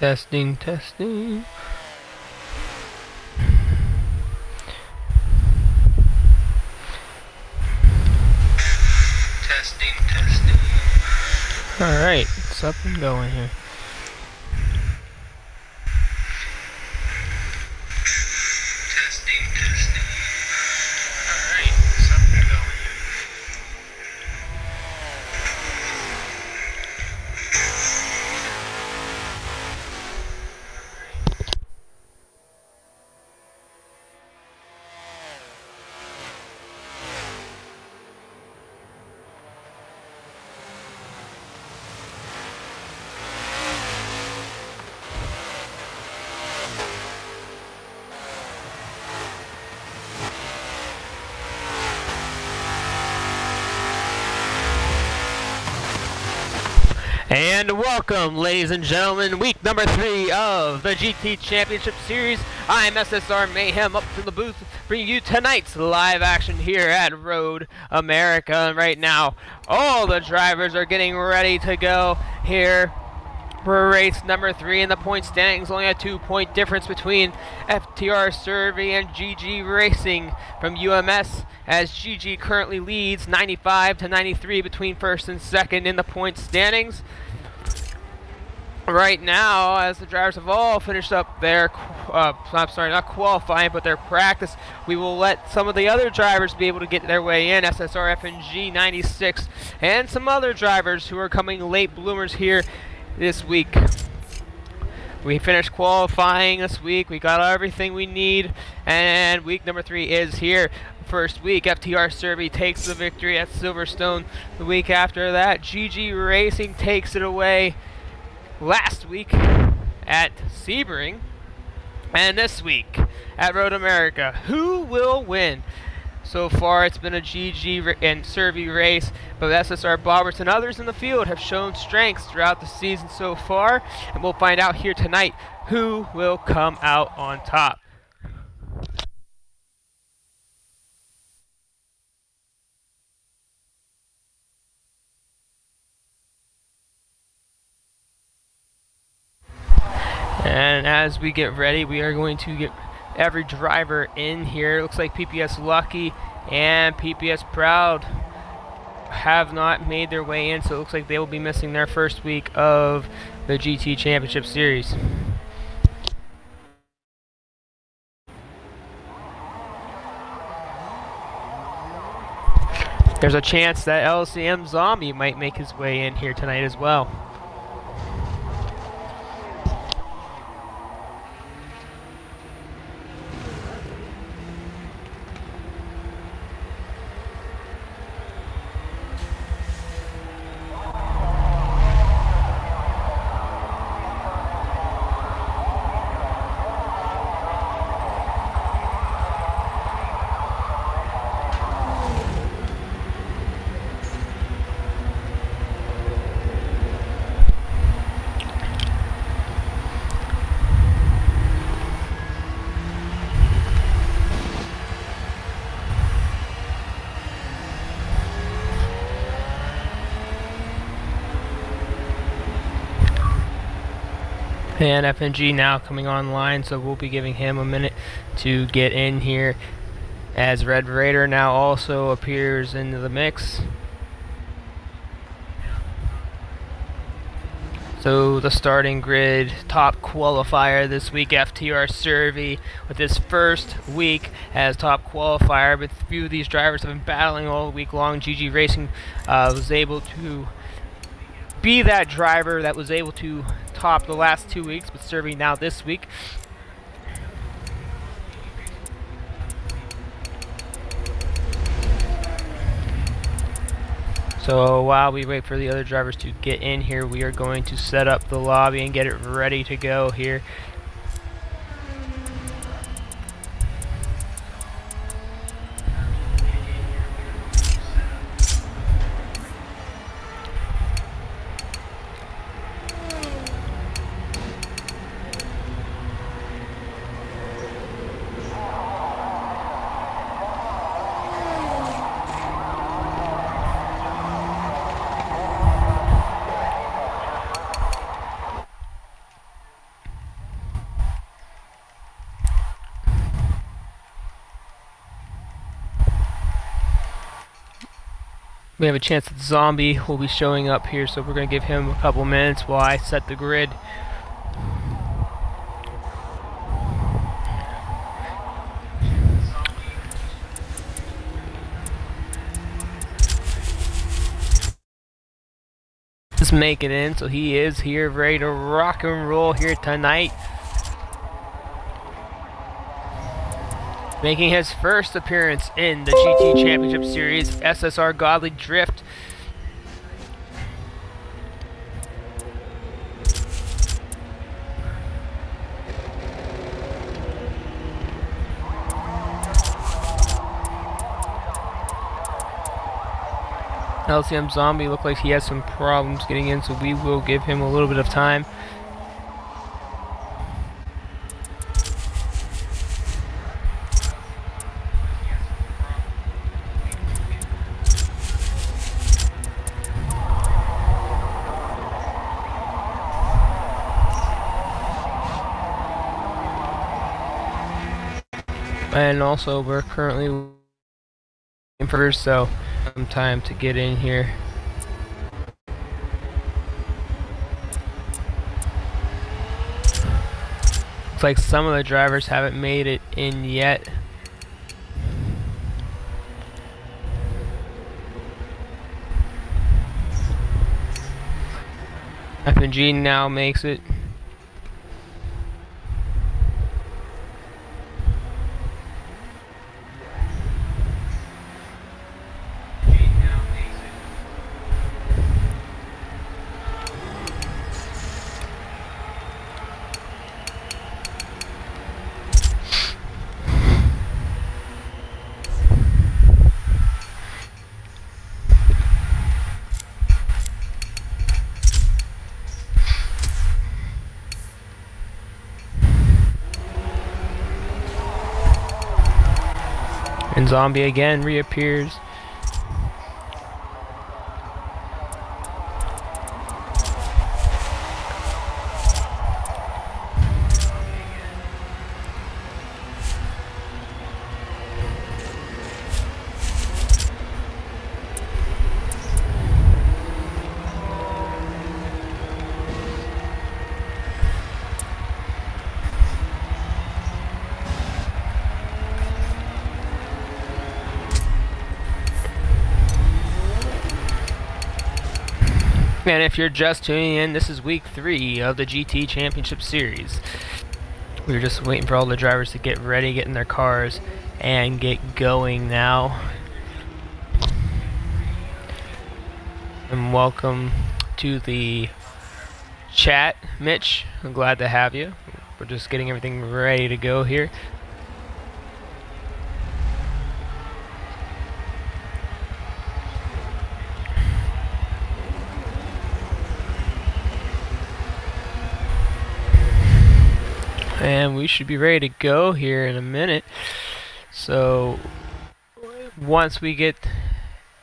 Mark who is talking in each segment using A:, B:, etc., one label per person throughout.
A: Testing, testing. Testing, testing. Alright, it's up and going here. Testing, testing. Alright, it's up and going here. And welcome, ladies and gentlemen, week number 3 of the GT Championship Series. I'm SSR Mayhem up to the booth, bringing you tonight's live action here at Road America. And right now, all the drivers are getting ready to go here for race number 3 in the point standings. Only a 2-point difference between FTR Survey and GG Racing from UMS, as GG currently leads 95 to 93 between first and second in the point standings. Right now, as the drivers have all finished up their, I'm sorry, not qualifying, but their practice, we will let some of the other drivers be able to get their way in. SSR FNG 96 and some other drivers who are coming late bloomers here this week. We finished qualifying this week. We got everything we need, and week number 3 is here. First week, FTR Survey takes the victory at Silverstone. The week after that, GG Racing takes it away last week at Sebring. And this week at Road America, who will win? So far, it's been a GG and Survey race, but SSR Bobbers and others in the field have shown strengths throughout the season so far, and we'll find out here tonight who will come out on top. And as we get ready, we are going to get every driver in here. It looks like PPS Lucky and PPS Proud have not made their way in, so it looks like they will be missing their first week of the GT Championship Series. There's a chance that LCM Zombie might make his way in here tonight as well. And FNG now coming online, so we'll be giving him a minute to get in here, as Red Raider now also appears into the mix. So the starting grid, top qualifier this week, FTR Survey with his first week as top qualifier, but a few of these drivers have been battling all week long. GG Racing was able to be that driver that was able to top the last 2 weeks, but Survey now this week. So while we wait for the other drivers to get in here, we are going to set up the lobby and get it ready to go here. We have a chance that Zombie will be showing up here, so we're going to give him a couple minutes while I set the grid. Just make it in, so he is here ready to rock and roll here tonight. Making his first appearance in the GT Championship Series, SSR Godly Drift. LCM Zombie looked like he has some problems getting in, so we will give him a little bit of time. And also we're currently waiting for so some time to get in here. Looks like some of the drivers haven't made it in yet. F&G now makes it. And Zombie again reappears. And if you're just tuning in, this is week 3 of the GT Championship Series. We're just waiting for all the drivers to get ready, get in their cars, and get going now. And welcome to the chat, Mitch. I'm glad to have you. We're just getting everything ready to go here. And we should be ready to go here in a minute. So once we get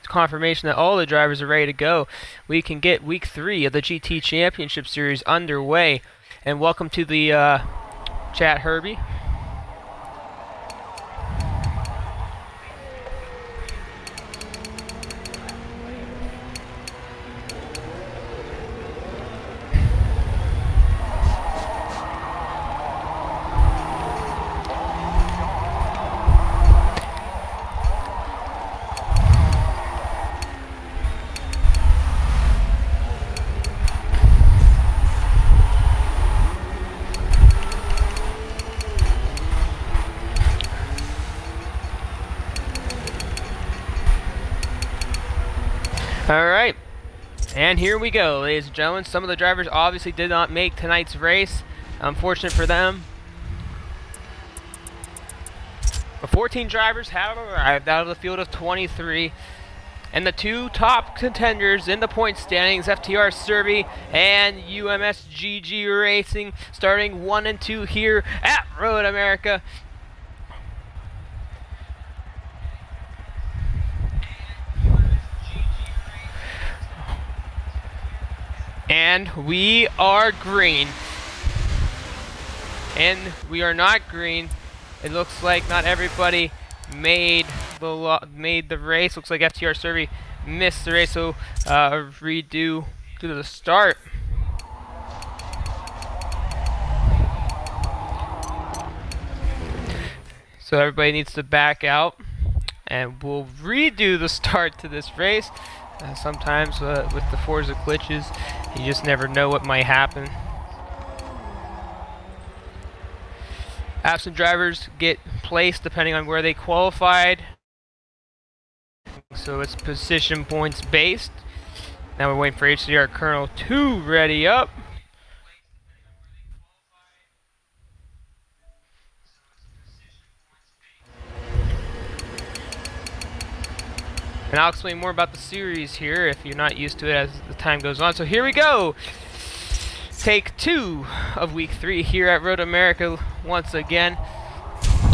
A: confirmation that all the drivers are ready to go, we can get week 3 of the GT Championship Series underway. And welcome to the chat, Herbie. Alright, and here we go, ladies and gentlemen. Some of the drivers obviously did not make tonight's race. Unfortunate for them. But 14 drivers have arrived out of the field of 23. And the 2 top contenders in the point standings, FTR Serby and UMSGG Racing, starting 1 and 2 here at Road America. And we are green. And we are not green. It looks like not everybody made the race. Looks like FTR Serby missed the race, so redo to the start. So everybody needs to back out, and we'll redo the start to this race. Sometimes with the Forza glitches, you just never know what might happen. Absent drivers get placed depending on where they qualified. So it's position points based. Now we're waiting for HCR Colonel to ready up. And I'll explain more about the series here if you're not used to it as the time goes on. So here we go. Take 2 of week 3 here at Road America once again.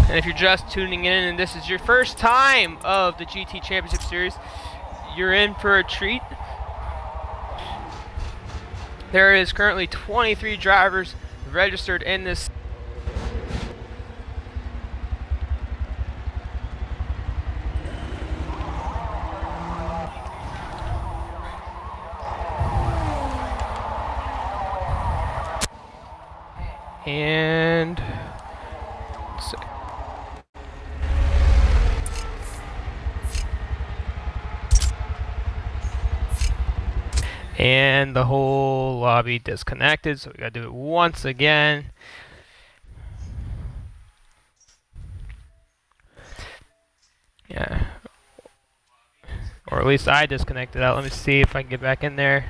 A: And if you're just tuning in and this is your first time of the GT Championship Series, you're in for a treat. There is currently 23 drivers registered in this. And let's see. And the whole lobby disconnected, so we gotta do it once again. Yeah, or at least I disconnected out. Let me see if I can get back in there.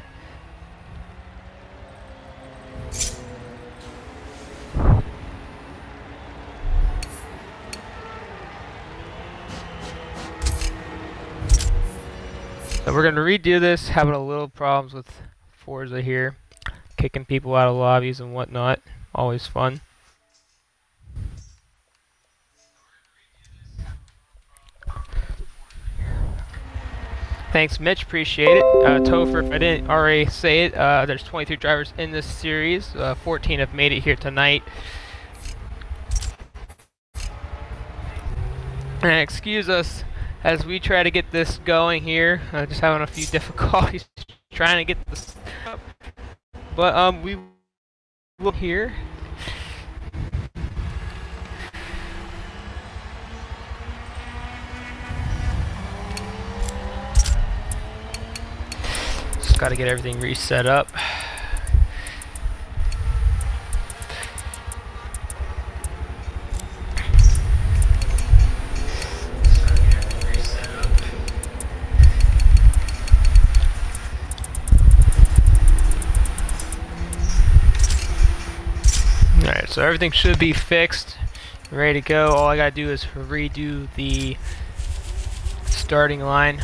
A: So we're going to redo this, having a little problems with Forza here. Kicking people out of lobbies and whatnot. Always fun. Thanks, Mitch. Appreciate it. Topher, if I didn't already say it, there's 23 drivers in this series. 14 have made it here tonight. And excuse us as we try to get this going here. Just having a few difficulties trying to get this up. But we will here. Just got to get everything reset up. Alright, so everything should be fixed, ready to go. All I gotta do is redo the starting line.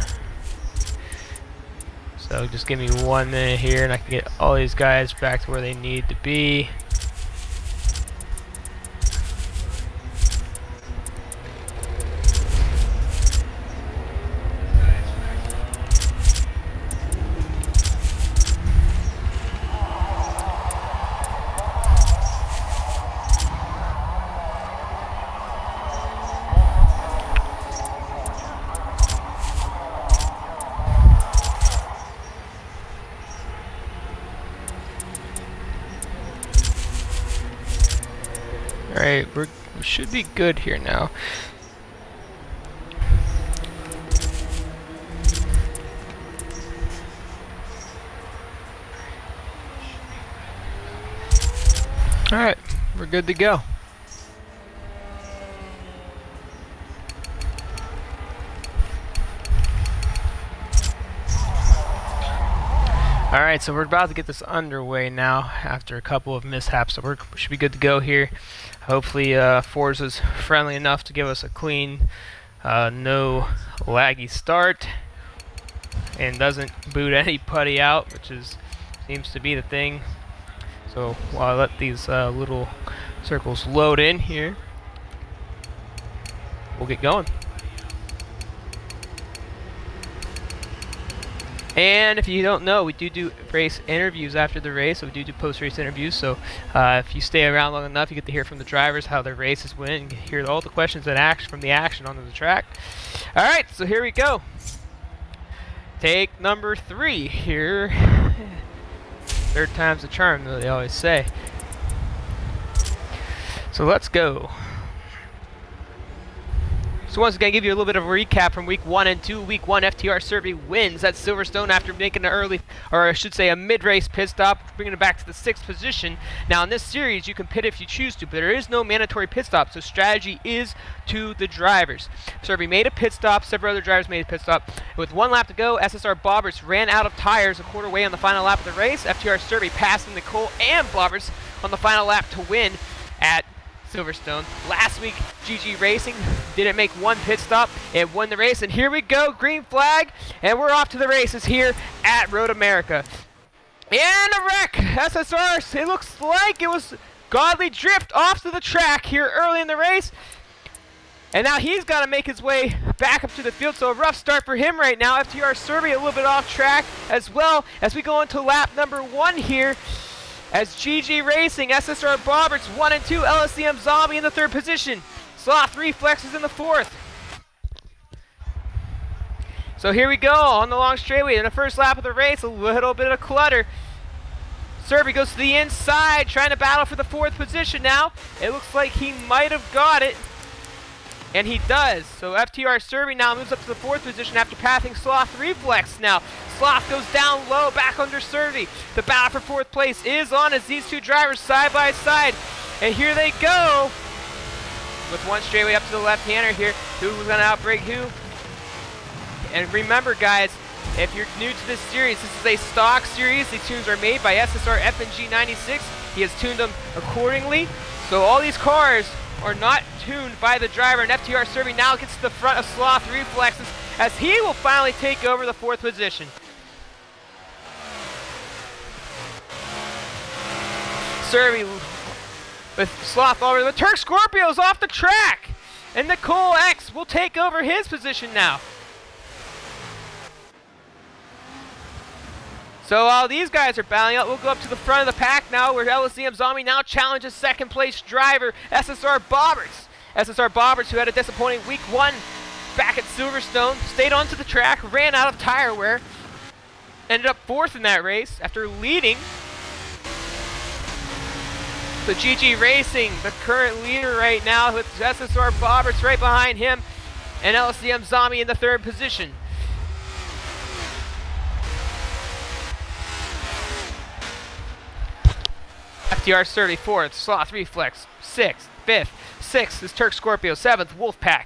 A: So just give me 1 minute here and I can get all these guys back to where they need to be. Alright, we should be good here now. Alright, we're good to go. Alright, so we're about to get this underway now after a couple of mishaps, so we should be good to go here. Hopefully Forza's friendly enough to give us a clean, no laggy start and doesn't boot anybody out, which seems to be the thing. So while I let these little circles load in here, we'll get going. And if you don't know, we do race interviews after the race, so we do post-race interviews. So if you stay around long enough, you get to hear from the drivers how their races went and hear all the questions from the action onto the track. All right, so here we go. take number 3 here. Third time's the charm, though, they always say. So let's go. So once again, give you a little bit of a recap from week 1 and 2. Week 1, FTR Survey wins at Silverstone after making an early, or I should say a mid-race pit stop, bringing it back to the 6th position. Now in this series, you can pit if you choose to, but there is no mandatory pit stop, so strategy is to the drivers. Survey made a pit stop, several other drivers made a pit stop. With 1 lap to go, SSR Bobbers ran out of tires a quarter way on the final lap of the race. FTR Survey passing Nicole and Bobbers on the final lap to win at Silverstone. Last week, GG Racing didn't make 1 pit stop. It won the race, and here we go, green flag, and we're off to the races here at Road America. And a wreck! SSR, it looks like it was Godly Drift off to the track here early in the race. And now he's got to make his way back up to the field, so a rough start for him right now. FTR Survey a little bit off track as well as we go into lap number 1 here. As GG Racing, SSR Bobbers 1 and 2, LSCM Zombie in the 3rd position. Sloth Reflexes in the 4th. So here we go on the long straightaway. In the first lap of the race, a little bit of clutter. Survey goes to the inside, trying to battle for the 4th position now. It looks like he might have got it. And he does. So FTR Survey now moves up to the 4th position after passing Sloth Reflex now. Sloth goes down low, back under Survey. The battle for 4th place is on as these 2 drivers side by side. And here they go. With 1 straightaway up to the left-hander here. Who's going to outbrake who? And remember, guys, if you're new to this series, this is a stock series. These tunes are made by SSR FNG 96. He has tuned them accordingly. So all these cars are not tuned by the driver, and FTR Survey now gets to the front of Sloth Reflexes as he will finally take over the 4th position. Survey with Sloth over. The Turk Scorpio's off the track, and Nicole X will take over his position now. So while these guys are battling out, we'll go up to the front of the pack now, where LSCM Zombie now challenges 2nd place driver SSR Bobbers. SSR Bobbers, who had a disappointing week 1 back at Silverstone, stayed onto the track, ran out of tire wear, ended up 4th in that race after leading. So GG Racing, the current leader right now, with SSR Bobbers right behind him, and LSCM Zombie in the 3rd position. FTR Survey 4th, Sloth Reflex 6th, 5th, 6th is Turk Scorpio, 7th, Wolfpack.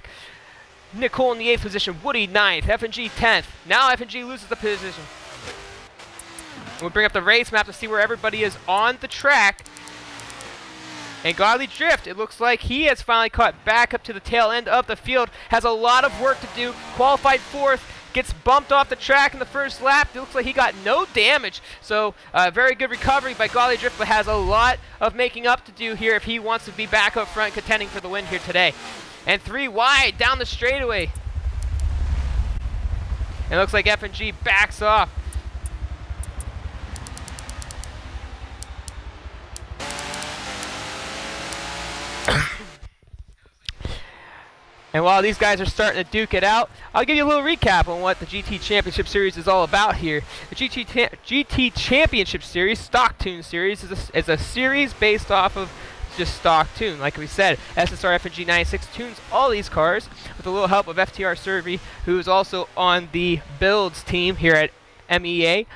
A: Nicole in the 8th position, Woody 9th, FNG 10th. Now FNG loses the position. We'll bring up the race map to see where everybody is on the track. And Godly Drift, it looks like he has finally caught back up to the tail end of the field. Has a lot of work to do. Qualified 4th. Gets bumped off the track in the first lap. It looks like he got no damage. So very good recovery by Godly Drift, but has a lot of making up to do here if he wants to be back up front contending for the win here today. And 3 wide down the straightaway. And it looks like FNG backs off. And while these guys are starting to duke it out, I'll give you a little recap on what the GT Championship Series is all about here. The GT Championship Series, Stock Tune Series, is a series based off of just stock tune. Like we said, SSR FNG 96 tunes all these cars with a little help of FTR Survey, who is also on the builds team here at MEA,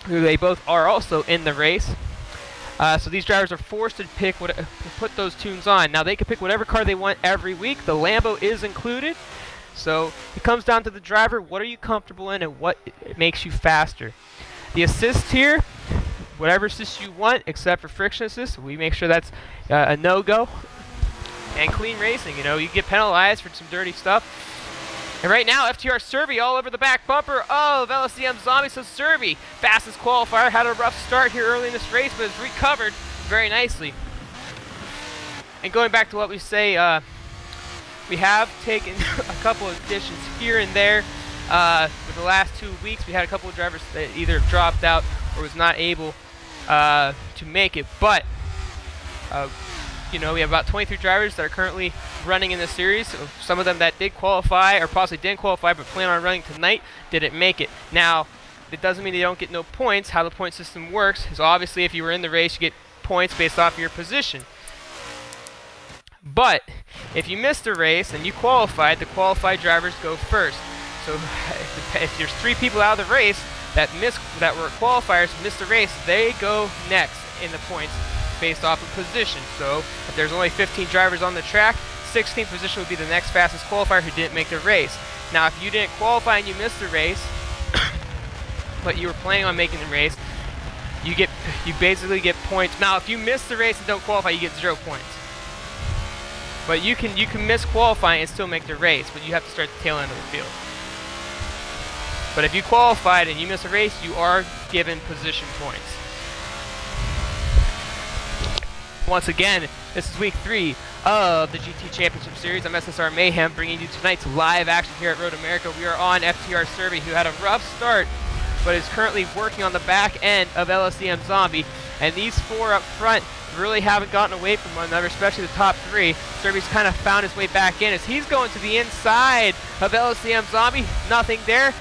A: who they both are also in the race. So these drivers are forced to pick put those tunes on. Now they can pick whatever car they want every week. The Lambo is included. So it comes down to the driver. What are you comfortable in and what makes you faster? The assist here, whatever assist you want except for friction assist, we make sure that's a no-go. And clean racing, you know, you get penalized for some dirty stuff. And right now, FTR Survey all over the back bumper of LSCM Zombie. So Survey, fastest qualifier, had a rough start here early in this race, but has recovered very nicely. And going back to what we say, we have taken a couple of additions here and there. For the last 2 weeks, we had a couple of drivers that either dropped out or was not able to make it. But you know, we have about 23 drivers that are currently running in the series. So some of them that did qualify or possibly didn't qualify but plan on running tonight didn't make it. Now, it doesn't mean they don't get no points. How the point system works is obviously if you were in the race, you get points based off your position. But if you missed the race and you qualified, the qualified drivers go first. So if there's 3 people out of the race that were qualifiers, missed the race, they go next in the points based off of position. So if there's only 15 drivers on the track, 16th position would be the next fastest qualifier who didn't make the race. Now, if you didn't qualify and you missed the race, but you were planning on making the race, you basically get points. Now, if you miss the race and don't qualify, you get 0 points. But you can miss qualifying and still make the race, but you have to start the tail end of the field. But if you qualified and you miss a race, you are given position points. Once again, this is week 3 of the GT Championship Series. I'm SSR Mayhem, bringing you tonight's live action here at Road America. We are on FTR Serby, who had a rough start, but is currently working on the back end of LSCM Zombie. And these 4 up front really haven't gotten away from one another, especially the top 3. Serby's kind of found his way back in as he's going to the inside of LSCM Zombie. Nothing there.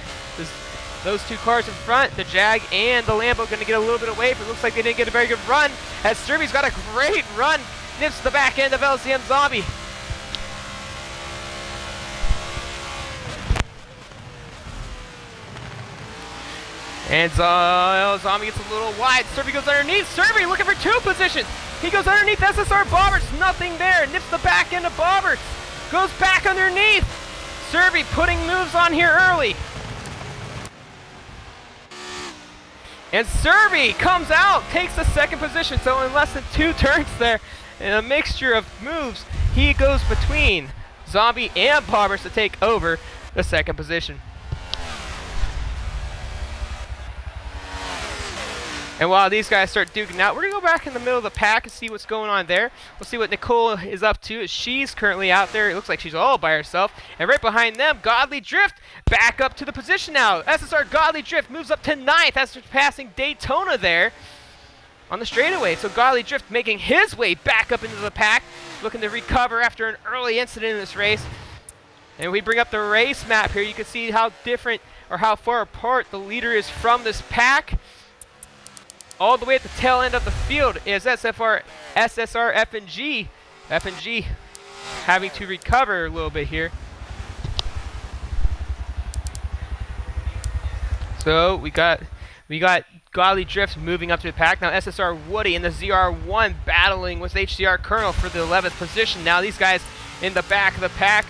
A: Those 2 cars in front, the Jag and the Lambo, going to get a little bit away, but it looks like they didn't get a very good run, as Serby's got a great run, nips the back end of LCM Zombie. And Zombie gets a little wide. Serby goes underneath. Serby looking for 2 positions. He goes underneath SSR Bobberts. Nothing there. Nips the back end of Bobberts. Goes back underneath. Serby putting moves on here early. And Serby comes out, takes the 2nd position. So in less than 2 turns there, in a mixture of moves, he goes between Zombie and Bobberts to take over the 2nd position. And while these guys start duking out, we're going to go back in the middle of the pack and see what's going on there. We'll see what Nicole is up to. She's currently out there. It looks like she's all by herself. And right behind them, Godly Drift back up to the position now. SSR Godly Drift moves up to 9th after passing Daytona there on the straightaway. So Godly Drift making his way back up into the pack, looking to recover after an early incident in this race. And we bring up the race map here. You can see how different or how far apart the leader is from this pack. All the way at the tail end of the field is SSR F&G. F&G having to recover a little bit here. So we got Godly Drift moving up to the pack. Now SSR Woody in the ZR1 battling with HCR Colonel for the 11th position. Now these guys in the back of the pack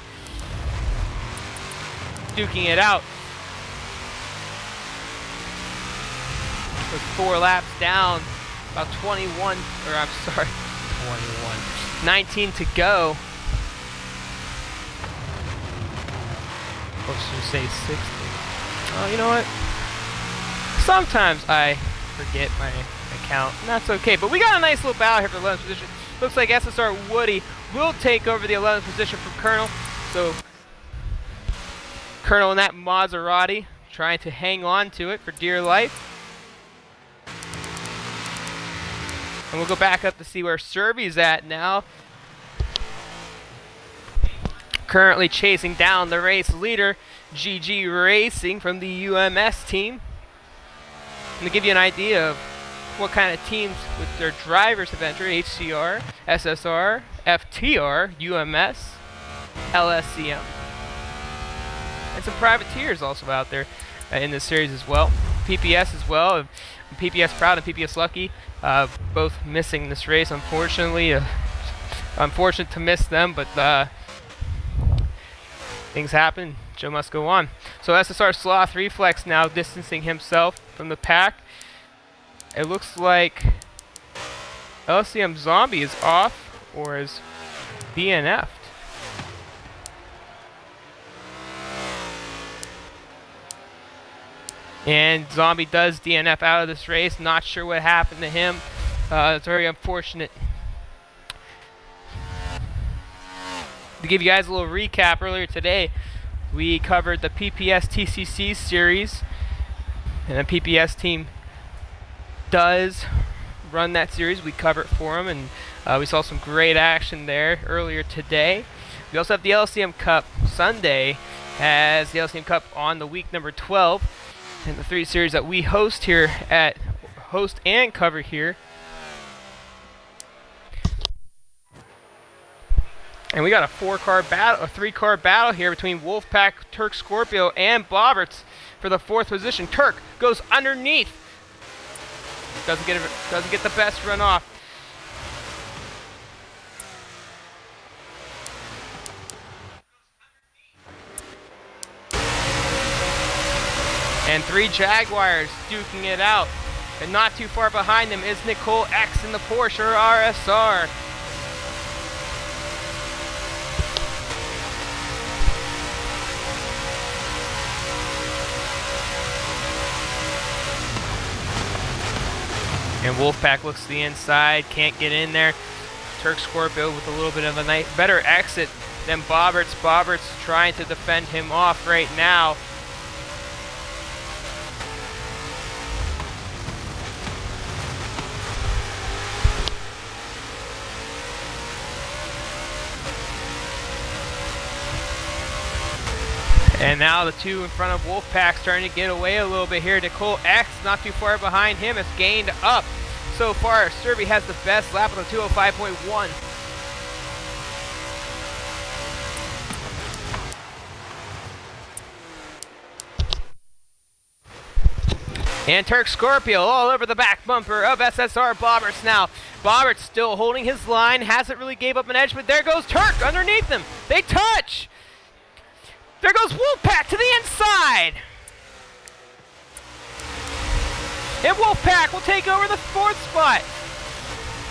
A: duking it out. With 4 laps down, about 21, or I'm sorry, 21, 19 to go. Or should we say 60? Oh, you know what? Sometimes I forget my account, and that's okay. But we got a nice little battle here for the 11th position. Looks like SSR Woody will take over the 11th position from Colonel. So, Colonel in that Maserati, trying to hang on to it for dear life. And we'll go back up to see where Serby's at now. Currently chasing down the race leader, GG Racing from the UMS team. And to give you an idea of what kind of teams with their drivers have entered: HCR, SSR, FTR, UMS, LSCM. And some privateers also out there in this series as well. PPS as well. PPS Proud and PPS Lucky, both missing this race, unfortunately. Unfortunate to miss them, but things happen. Show must go on. So SSR Sloth Reflex now distancing himself from the pack. It looks like LCM Zombie is off or is DNF'd. And Zombie does DNF out of this race. Not sure what happened to him. It's very unfortunate. To give you guys a little recap, earlier today we covered the PPS TCC series, and the PPS team does run that series. We cover it for him, and we saw some great action there earlier today. We also have the LCM Cup. Sunday has the LCM Cup on the week number 12, and the 3 series that we host and cover here. And we got a 4-car battle, a 3-car battle here between Wolfpack, Turk Scorpio, and Bobberts for the 4th position. Turk goes underneath. Doesn't get the best run off. And 3 Jaguars duking it out. And not too far behind them is Nicole X in the Porsche RSR. And Wolfpack looks to the inside, can't get in there. Turk Scorpio with a little bit of a better exit than Bobberts. Bobberts trying to defend him off right now. And now the 2 in front of Wolfpack starting to get away a little bit here. Nicole X not too far behind him, has gained up. So far, Serby has the best lap on the 205.1. And Turk Scorpio all over the back bumper of SSR Bobberts now. Bobberts still holding his line, hasn't really gave up an edge, but there goes Turk underneath them. They touch! There goes Wolfpack to the inside! And Wolfpack will take over the 4th spot.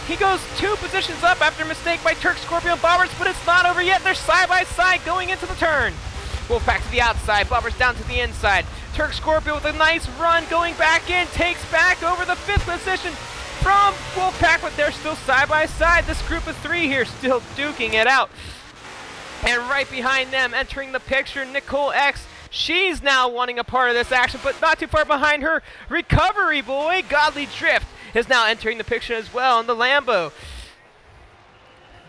A: He goes 2 positions up after a mistake by Turk Scorpio and Bobberts, but it's not over yet. They're side by side going into the turn. Wolfpack to the outside, Bobberts down to the inside. Turk Scorpio with a nice run going back in, takes back over the 5th position from Wolfpack, but they're still side by side. This group of 3 here still duking it out. And right behind them, entering the picture, Nicole X. She's now wanting a part of this action, but not too far behind her. Recovery boy, Godly Drift, is now entering the picture as well in the Lambo.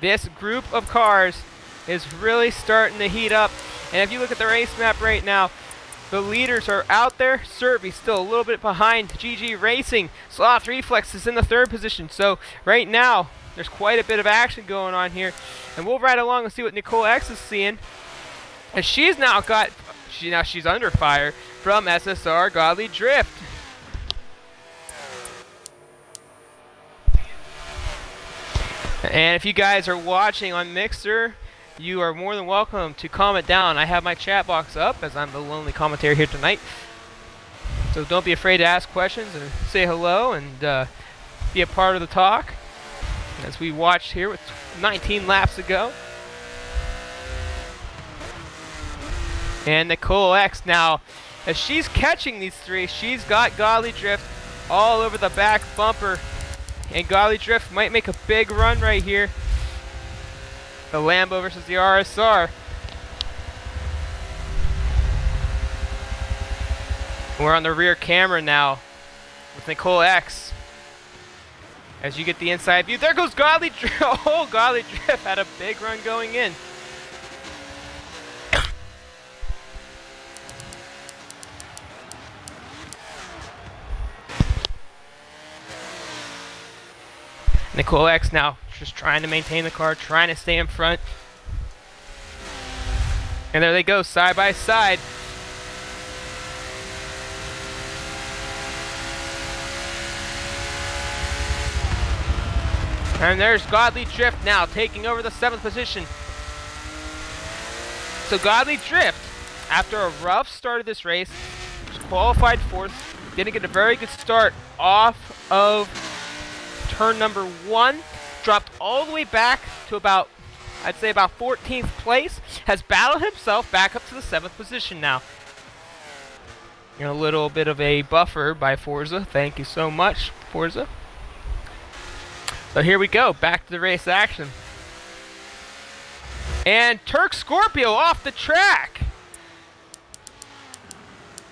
A: This group of cars is really starting to heat up. And if you look at the race map right now, the leaders are out there. Serby still a little bit behind GG Racing. Sloth Reflex is in the 3rd position. So right now, there's quite a bit of action going on here. And we'll ride along and see what Nicole X is seeing. And she's now got, she's under fire from SSR Godly Drift. And if you guys are watching on Mixer, you are more than welcome to comment down. I have my chat box up as I'm the lonely commentator here tonight. So don't be afraid to ask questions and say hello and be a part of the talk. As we watched here with 19 laps ago. And Nicole X now, as she's catching these 3, she's got Godly Drift all over the back bumper. And Godly Drift might make a big run right here. The Lambo versus the RSR. We're on the rear camera now with Nicole X. As you get the inside view, there goes Godly Drift. Oh, Godly Drift had a big run going in. Nicole X now just trying to maintain the car, trying to stay in front. And there they go, side by side. And there's Godly Drift now taking over the 7th position. So Godly Drift, after a rough start of this race, was qualified 4th, didn't get a very good start off of turn number 1, dropped all the way back to about, I'd say about 14th place, has battled himself back up to the 7th position now. And a little bit of a buffer by Forza. Thank you so much, Forza. So here we go, back to the race action. And Turk Scorpio off the track.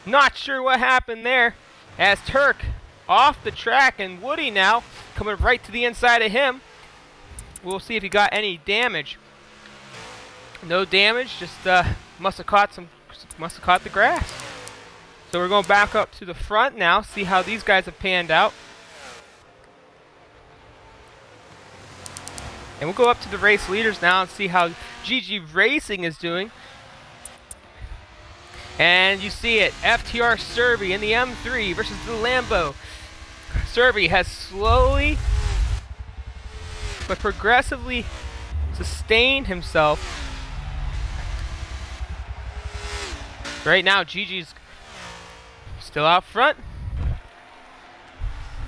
A: Not sure what happened there, as Turk off the track, and Woody now coming right to the inside of him. We'll see if he got any damage. No damage, just must have caught the grass. So we're going back up to the front now, see how these guys have panned out. And we'll go up to the race leaders now and see how GG Racing is doing. And you see it, FTR Serby in the M3 versus the Lambo. Serby has slowly but progressively sustained himself. Right now, GG's still out front,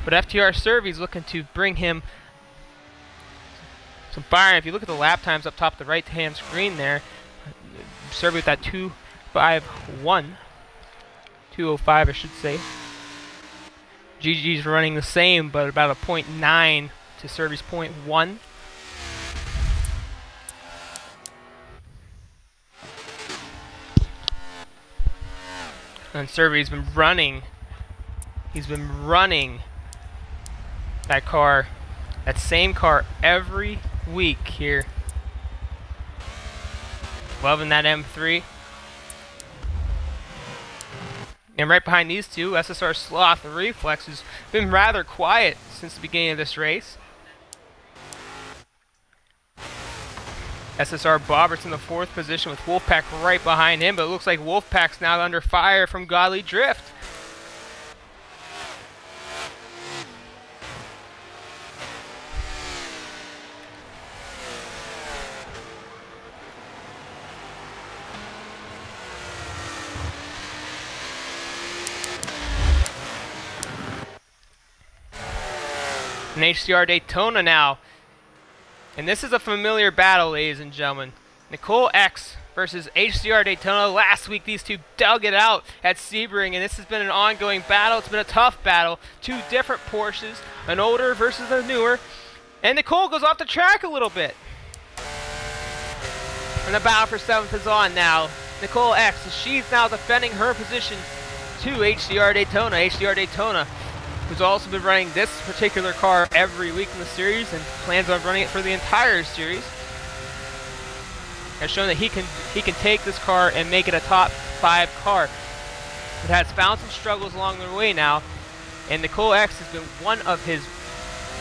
A: but FTR Serby's looking to bring him some fire. If you look at the lap times up top, the right-hand screen there, Serby with that 2:51, 2:05, I should say. GG's running the same, but about a 0.9 to Serby's 0.1. And Serby's been running. He's been running that car, that same car every week here. Loving that M3. And right behind these two, SSR Sloth, the Reflex, has been rather quiet since the beginning of this race. SSR Bobbert's in the 4th position with Wolfpack right behind him, but it looks like Wolfpack's now under fire from Godly Drift. And HCR Daytona now. And this is a familiar battle, ladies and gentlemen. Nicole X versus HCR Daytona. Last week, these two dug it out at Sebring, and this has been an ongoing battle. It's been a tough battle. Two different Porsches, an older versus a newer. And Nicole goes off the track a little bit. And the battle for 7th is on now. Nicole X, she's now defending her position to HCR Daytona. HCR Daytona, who's also been running this particular car every week in the series and plans on running it for the entire series, has shown that he can take this car and make it a top 5 car. It has found some struggles along the way now, and Nicole X has been one of his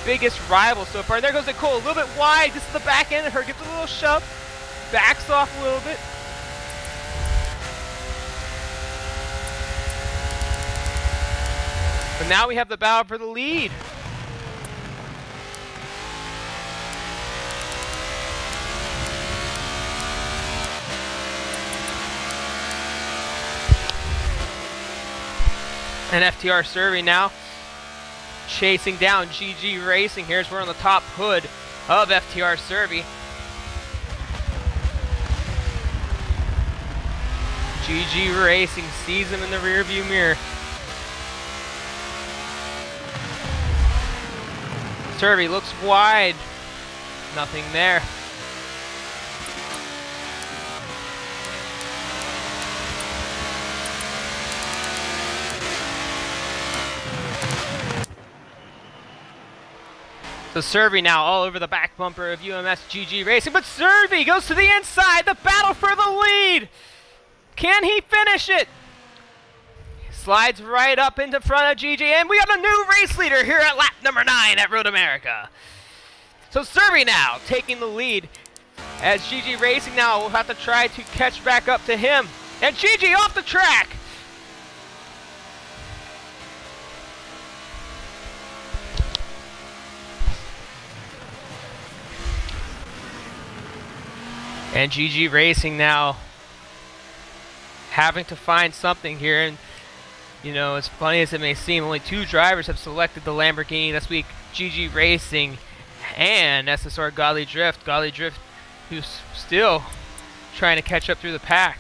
A: biggest rivals so far. And there goes Nicole, a little bit wide. This is the back end of her, gives a little shove, backs off a little bit. But now we have the battle for the lead. And FTR Serby now chasing down GG Racing. Here's we're on the top hood of FTR Serby. GG Racing sees him in the rearview mirror. Serby looks wide. Nothing there. So Serby now all over the back bumper of UMS GG Racing, but Serby goes to the inside, the battle for the lead. Can he finish it? Slides right up into front of GG, and we got a new race leader here at lap number 9 at Road America. So Serby now taking the lead, as GG Racing now will have to try to catch back up to him. And GG off the track. And GG Racing now having to find something here. And you know, as funny as it may seem, only 2 drivers have selected the Lamborghini this week. GG Racing and SSR Godly Drift. Godly Drift, who's still trying to catch up through the pack.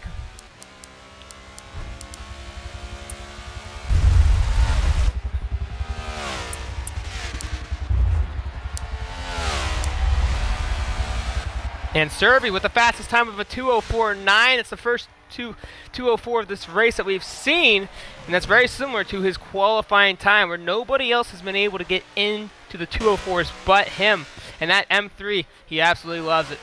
A: And Serby with the fastest time of a 2:04.9. It's the first 2:04 of this race that we've seen, and that's very similar to his qualifying time, where nobody else has been able to get into to the 204s but him. And that M3, he absolutely loves it.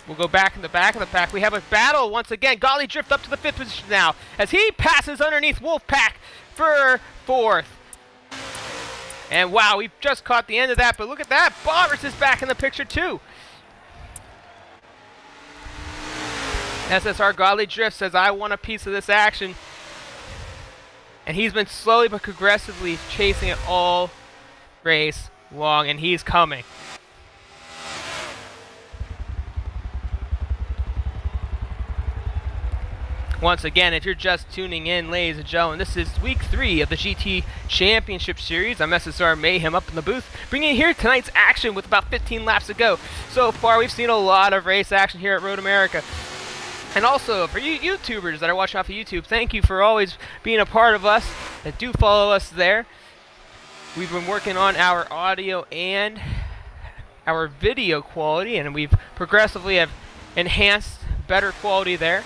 A: We'll go back in the back of the pack. We have a battle once again. Golly Drift up to the 5th position now as he passes underneath Wolfpack for 4th. And wow, we just caught the end of that, but look at that. Bobbers is back in the picture too. SSR Godly Drift says, I want a piece of this action. And he's been slowly but progressively chasing it all race long, and he's coming. Once again, if you're just tuning in, ladies and gentlemen, this is week 3 of the GT Championship Series. I'm SSR Mayhem up in the booth, bringing you here tonight's action with about 15 laps to go. So far, we've seen a lot of race action here at Road America. And also, for you YouTubers that are watching off of YouTube, thank you for always being a part of us, and do follow us there. We've been working on our audio and our video quality, and we've progressively have enhanced better quality there.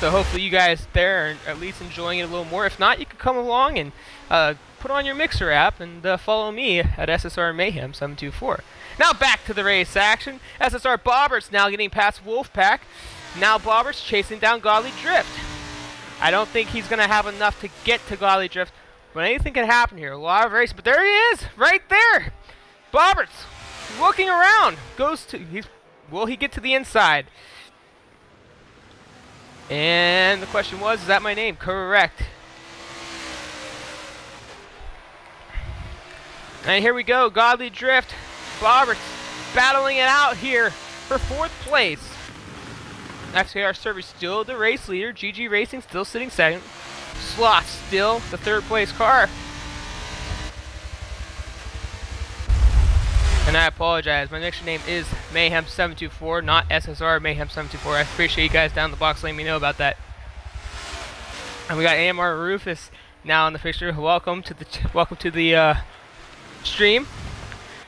A: So hopefully you guys there are at least enjoying it a little more. If not, you can come along and put on your Mixer app and follow me at SSR Mayhem 724. Now back to the race action. SSR Bobbers now getting past Wolfpack. Now Bobbers chasing down Godly Drift. I don't think he's going to have enough to get to Godly Drift, but anything can happen here. A lot of racing, but there he is, right there. Bobbers looking around. Will he get to the inside? And the question was, is that my name? Correct. And here we go, Godly Drift. Bobbers battling it out here for 4th place. Actually, our server's still the race leader. GG Racing still sitting 2nd. Sloth still the 3rd place car. And I apologize, my next name is Mayhem724, not SSR Mayhem724. I appreciate you guys down in the box letting me know about that. And we got AMR Rufus now in the fixture. Welcome to the stream.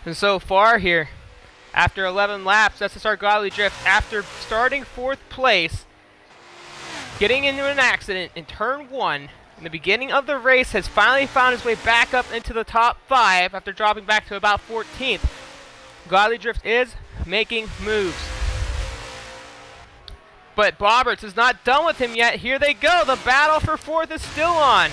A: And so far here, after 11 laps, SSR Godly Drift, after starting 4th place, getting into an accident in turn 1 in the beginning of the race, has finally found his way back up into the top 5 after dropping back to about 14th. Godly Drift is making moves. But Bobbers is not done with him yet. Here they go. The battle for 4th is still on.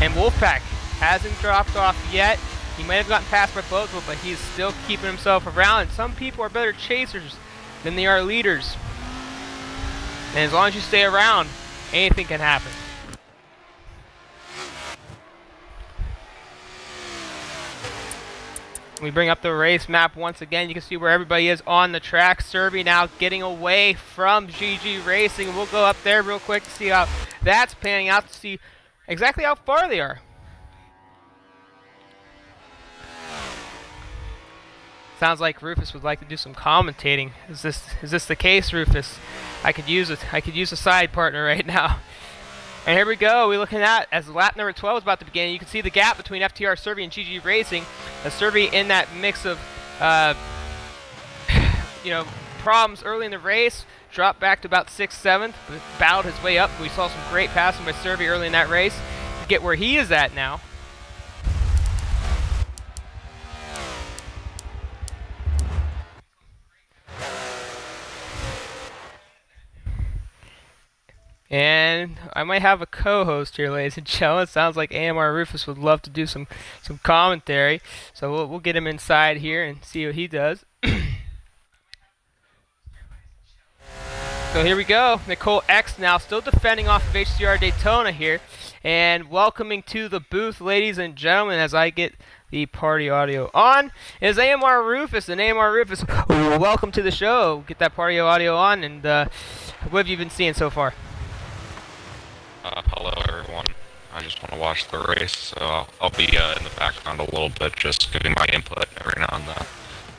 A: And Wolfpack hasn't dropped off yet. He might have gotten past by both, but he's still keeping himself around. And some people are better chasers than they are leaders. And as long as you stay around, anything can happen. We bring up the race map once again. You can see where everybody is on the track. Serby now getting away from GG Racing. We'll go up there real quick to see how that's panning out, to see exactly how far they are. Sounds like Rufus would like to do some commentating. Is this the case, Rufus? I could use a side partner right now. And here we go. We're looking at, as lap number 12 is about to begin, you can see the gap between FTR Serby and GG Racing. Serby in that mix of problems early in the race, dropped back to about 6th, 7th, but battled his way up. We saw some great passing by Serby early in that race to get where he is at now. And I might have a co-host here, ladies and gentlemen. It sounds like AMR Rufus would love to do some commentary. So we'll get him inside here and see what he does. So here we go. Nicole X now still defending off of HCR Daytona here. And welcoming to the booth, ladies and gentlemen, as I get the party audio on, is AMR Rufus. And AMR Rufus, welcome to the show. Get that party audio on. And what have you been seeing so far?
B: Hello everyone. I just want to watch the race, so I'll be in the background a little bit, just giving my input every now and then.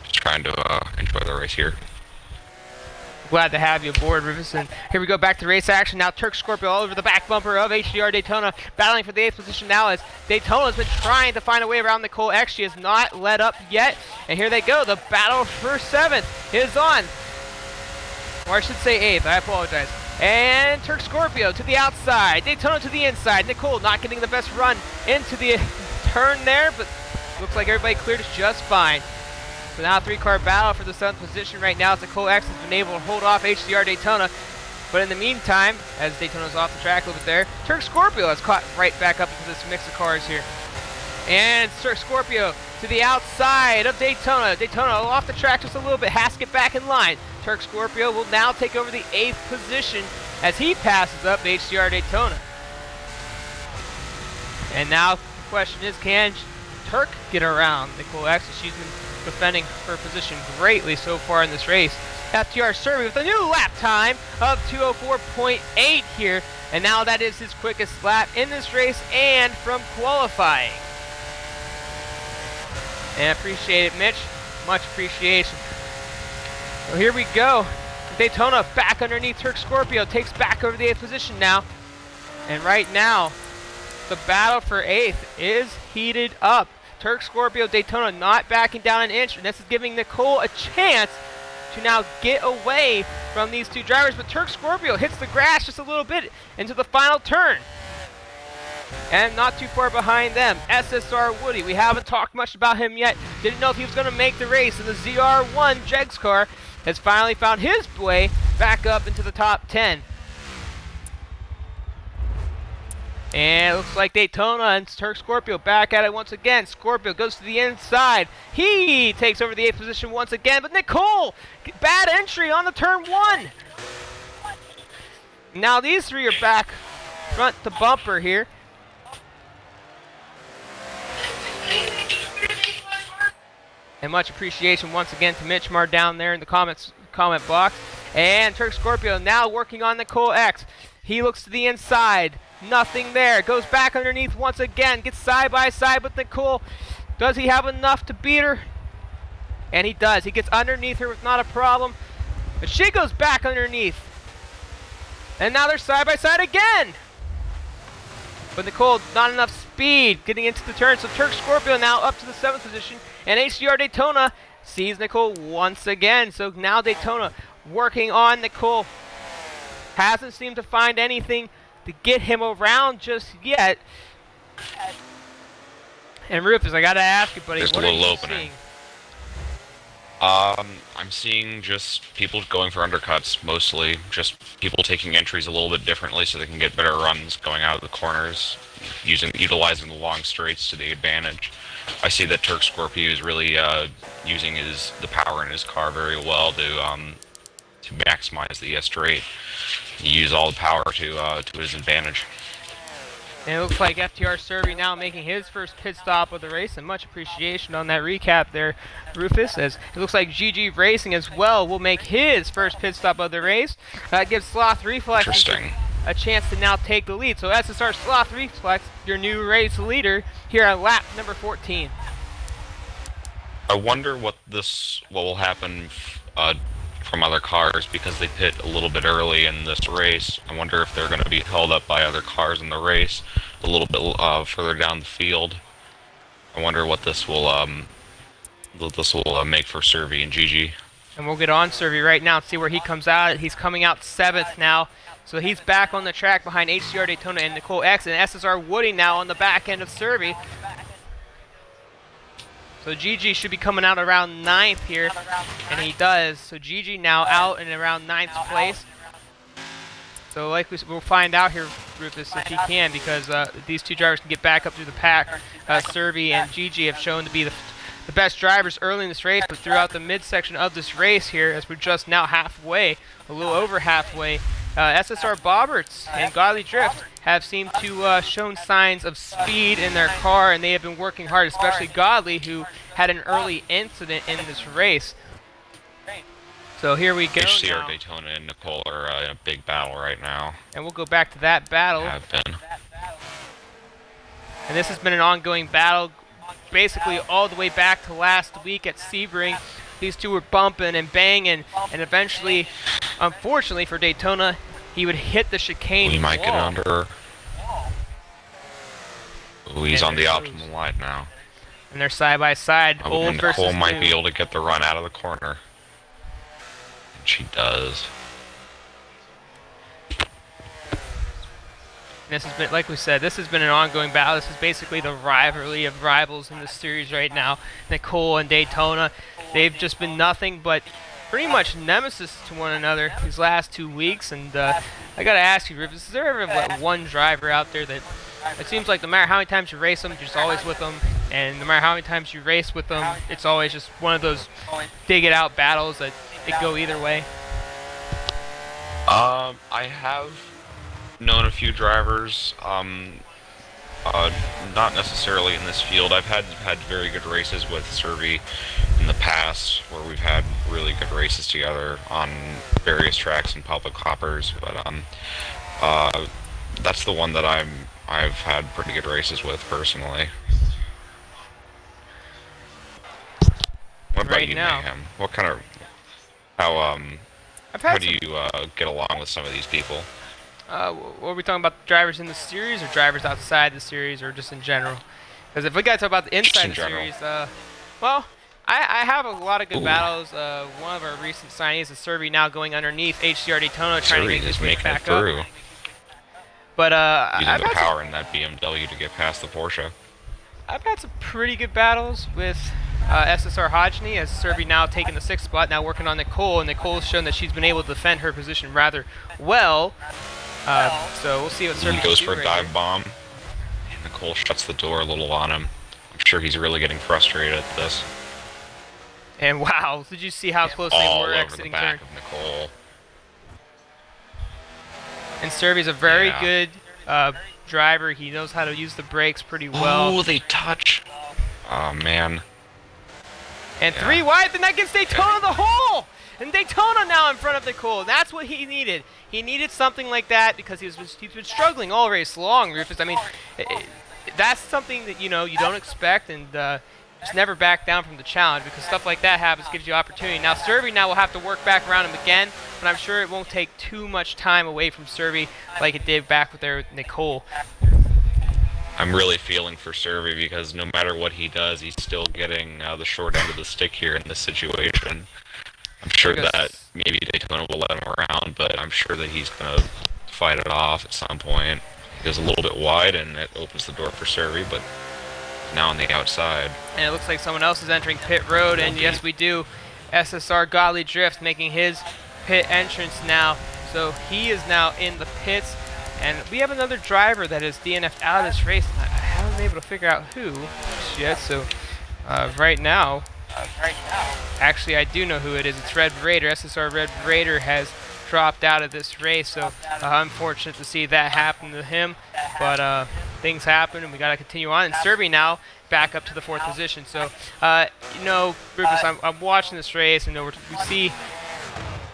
B: Just trying to enjoy the race here.
A: Glad to have you aboard, Rufus. And here we go, back to race action. Now Turk Scorpio all over the back bumper of HDR Daytona, battling for the 8th position now as Daytona's been trying to find a way around Nicole X. She has not let up yet. And here they go. The battle for 7th is on. Or I should say 8th, I apologize. And Turk Scorpio to the outside, Daytona to the inside. Nicole not getting the best run into the turn there, but looks like everybody cleared it just fine. So now 3-car battle for the 7th position right now as Nicole X has been able to hold off HCR Daytona. But in the meantime, as Daytona's off the track a little bit there, Turk Scorpio has caught right back up into this mix of cars here. And Turk Scorpio to the outside of Daytona. Daytona off the track just a little bit, has to get back in line. Turk Scorpio will now take over the 8th position as he passes up HCR Daytona. And now the question is, can Turk get around Nicole X? She's been defending her position greatly so far in this race. FTR Survey with a new lap time of 2:04.8 here. And now that is his quickest lap in this race and from qualifying. And appreciate it, Mitch. Much appreciation. So here we go. Daytona back underneath Turk Scorpio. Takes back over the 8th position now. And right now, the battle for 8th is heated up. Turk Scorpio, Daytona not backing down an inch. And this is giving Nicole a chance to now get away from these two drivers. But Turk Scorpio hits the grass just a little bit into the final turn. And not too far behind them, SSR Woody. We haven't talked much about him yet. Didn't know if he was going to make the race. And the ZR1 Jegs car has finally found his way back up into the top 10. And it looks like Daytona and Turk Scorpio back at it once again. Scorpio goes to the inside. He takes over the 8th position once again. But Nicole, bad entry on the turn 1. Now these three are back front to bumper here. And much appreciation once again to Mitch Mar down there in the comment box. And Turk Scorpio now working on Nicole X. He looks to the inside. Nothing there. Goes back underneath once again. Gets side by side with Nicole. Does he have enough to beat her? And he does. He gets underneath her with not a problem. But she goes back underneath. And now they're side by side again. But Nicole, not enough speed getting into the turn. So Turk Scorpio now up to the 7th position. And HCR Daytona sees Nicole once again. So now Daytona working on Nicole. Hasn't seemed to find anything to get him around just yet. And Rufus, I gotta ask you, buddy,
B: There's
A: what
B: a
A: are
B: little
A: you
B: opening.
A: seeing?
B: I'm seeing just people going for undercuts, mostly. Just people taking entries a little bit differently so they can get better runs going out of the corners, utilizing the long straights to the advantage. I see that Turk Scorpio is really using the power in his car very well to maximize the straight. He used all the power to his advantage.
A: And it looks like FTR Survey now making his first pit stop of the race, and much appreciation on that recap there, Rufus, as it looks like GG Racing as well will make his first pit stop of the race. That gives Sloth Reflex a chance to now take the lead. So SSR Sloth Reflex, your new race leader here at lap number 14.
B: I wonder what will happen from other cars, because they pit a little bit early in this race. I wonder if they're going to be held up by other cars in the race a little bit further down the field. I wonder what this will make for Survey and GG.
A: And we'll get on Survey right now and see where he comes out. He's coming out 7th now, so he's back on the track behind HCR Daytona and Nicole X, and SSR Woody now on the back end of Survey. So GG should be coming out around 9th here, and he does. So GG now out in around 9th place. So like we'll find out here, Rufus, if he can, because these two drivers can get back up through the pack. Survey and GG have shown to be the best drivers early in this race, but throughout the midsection of this race here, as we're just now halfway, a little over halfway, SSR Bobberts and Godly Drift have seemed to shown signs of speed in their car, and they have been working hard, especially Godly, who had an early incident in this race. So here we go
B: HCR
A: now.
B: Daytona and Nicole are in a big battle right now.
A: And we'll go back to that battle.
B: Have been.
A: And this has been an ongoing battle, basically all the way back to last week at Sebring. These two were bumping and banging, and eventually, unfortunately for Daytona, he would hit the chicane
B: We might
A: wall.
B: get under. Ooh, he's on the optimal line now.
A: And they're side by side,
B: And
A: old versus
B: Nicole might
A: new.
B: be able to get the run out of the corner. And she does.
A: This has been, like we said, this has been an ongoing battle. This is basically the rivalry of rivals in the series right now. Nicole and Daytona, they've just been nothing but pretty much nemesis to one another these last 2 weeks. And I gotta ask you, Rufus, is there ever one driver out there that it seems like no matter how many times you race them, you're just always with them, and no matter how many times you race with them, it's always just one of those dig it out battles that it go either way?
B: I have known a few drivers, not necessarily in this field. I've had very good races with Servi in the past, where we've had really good races together on various tracks and public hoppers. But that's the one that I've had pretty good races with personally. What about you, Mayhem? What kind of how do you get along with some of these people?
A: What are we talking about, drivers in the series or drivers outside the series, or just in general? Because if we got to talk about the inside the series, well, I have a lot of good battles. One of our recent signees is Servi, now going underneath HCR Daytona, trying to make his way back up. But
B: using the power in that BMW to get past the Porsche.
A: I've had some pretty good battles with SSR Hodgeny, as Servi now taking the 6th spot, now working on Nicole, and Nicole's shown that she's been able to defend her position rather well. So we'll see what Servi
B: goes for a dive bomb, and Nicole shuts the door a little on him. I'm sure he's really getting frustrated at this.
A: And wow, did you see how close they were exiting turn?
B: All over the back of Nicole.
A: And Servi's a very good driver. He knows how to use the brakes pretty well.
B: Oh, they touch. Oh, man.
A: And 3 wide, then that gets Daytona the hole! And Daytona now in front of Nicole. That's what he needed. He needed something like that because he's been struggling all race long, Rufus. I mean, that's something that, you know, you don't expect, and just never back down from the challenge, because stuff like that happens, gives you opportunity. Now Servi now will have to work back around him again, but I'm sure it won't take too much time away from Servi like it did back with Nicole.
B: I'm really feeling for Servi, because no matter what he does, he's still getting the short end of the stick here in this situation. I'm sure that maybe Daytona will let him around, but I'm sure that he's going to fight it off at some point. He goes a little bit wide, and it opens the door for Servi, but now on the outside.
A: And it looks like someone else is entering pit road, and yes, we do. SSR Godly Drift making his pit entrance now. So he is now in the pits, and we have another driver that is DNF'd out of this race. I haven't been able to figure out who yet, so right now, actually I do know who it is. It's Red Raider. SSR Red Raider has dropped out of this race, so unfortunate to see that happen to him, but things happen and we got to continue on. And Servi now back up to the 4th position. So you know, Rufus, I'm watching this race, and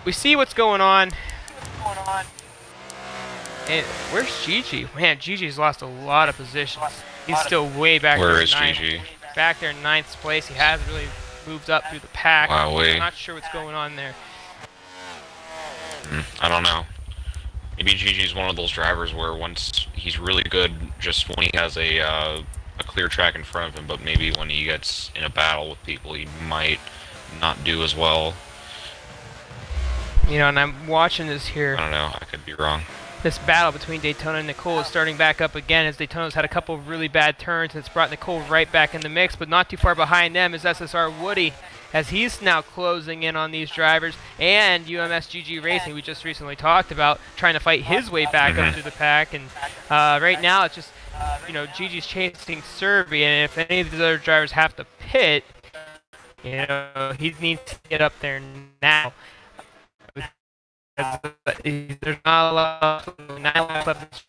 A: we see what's going on. And where's Gigi? Man, Gigi's lost a lot of positions. He's still way back there.
B: Where is Gigi?
A: Back there in 9th place. He hasn't really moved up through the pack.
B: Wow,
A: I'm not sure what's going on there.
B: I don't know. Maybe Gigi's one of those drivers where once he's really good just when he has a clear track in front of him, but maybe when he gets in a battle with people, he might not do as well.
A: You know, and I'm watching this here.
B: I don't know. I could be wrong.
A: This battle between Daytona and Nicole is starting back up again, as Daytona's had a couple of really bad turns. It's brought Nicole right back in the mix, but not too far behind them is SSR Woody, as he's now closing in on these drivers, and UMSGG Racing, we just recently talked about, trying to fight his way back up through the pack. And right now it's just, you know, Gigi's chasing Servi, and if any of these other drivers have to pit, you know, he needs to get up there now. There's not a lot left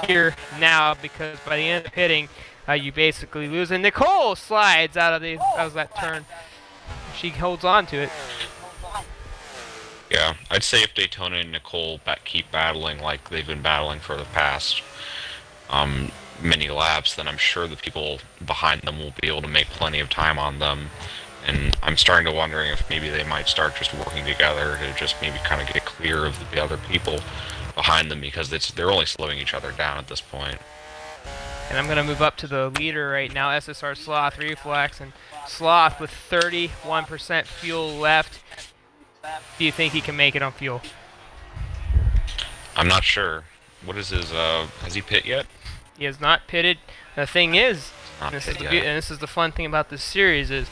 A: here now, because by the end of pitting, you basically lose. And Nicole slides out of that turn. She holds on to it.
B: Yeah, I'd say if Daytona and Nicole keep battling like they've been battling for the past many laps, then I'm sure the people behind them will be able to make plenty of time on them. And I'm starting to wondering if maybe they might start just working together to just maybe kind of get clear of the other people behind them, because they're only slowing each other down at this point.
A: And I'm going to move up to the leader right now, SSR Sloth Reflex. And Sloth with 31% fuel left. Do you think he can make it on fuel?
B: I'm not sure. What is his, has he pit yet?
A: He has not pitted. The thing is,
B: Not
A: and
B: pit yet.
A: this is the fun thing about this series is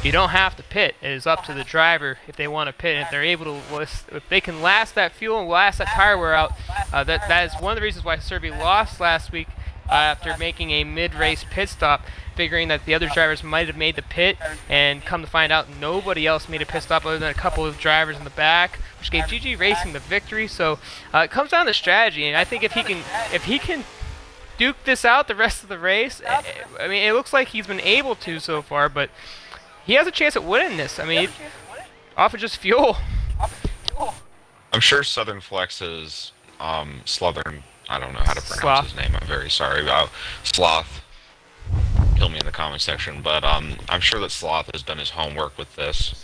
A: you don't have to pit. It is up to the driver if they want to pit. And if they're able to, if they can last that fuel and last that tire wear out, that is one of the reasons why Serby lost last week after making a mid-race pit stop, figuring that the other drivers might have made the pit, and come to find out nobody else made a pit stop other than a couple of drivers in the back, which gave GG Racing the victory. So it comes down to strategy, and I think if he can duke this out the rest of the race, I mean, it looks like he's been able to so far, but he has a chance at winning this. I mean, off of just fuel.
B: I'm sure Southern Flex's Sluthern, I don't know how to pronounce his name, I'm very sorry. Sloth, kill me in the comment section, but I'm sure that Sloth has done his homework with this,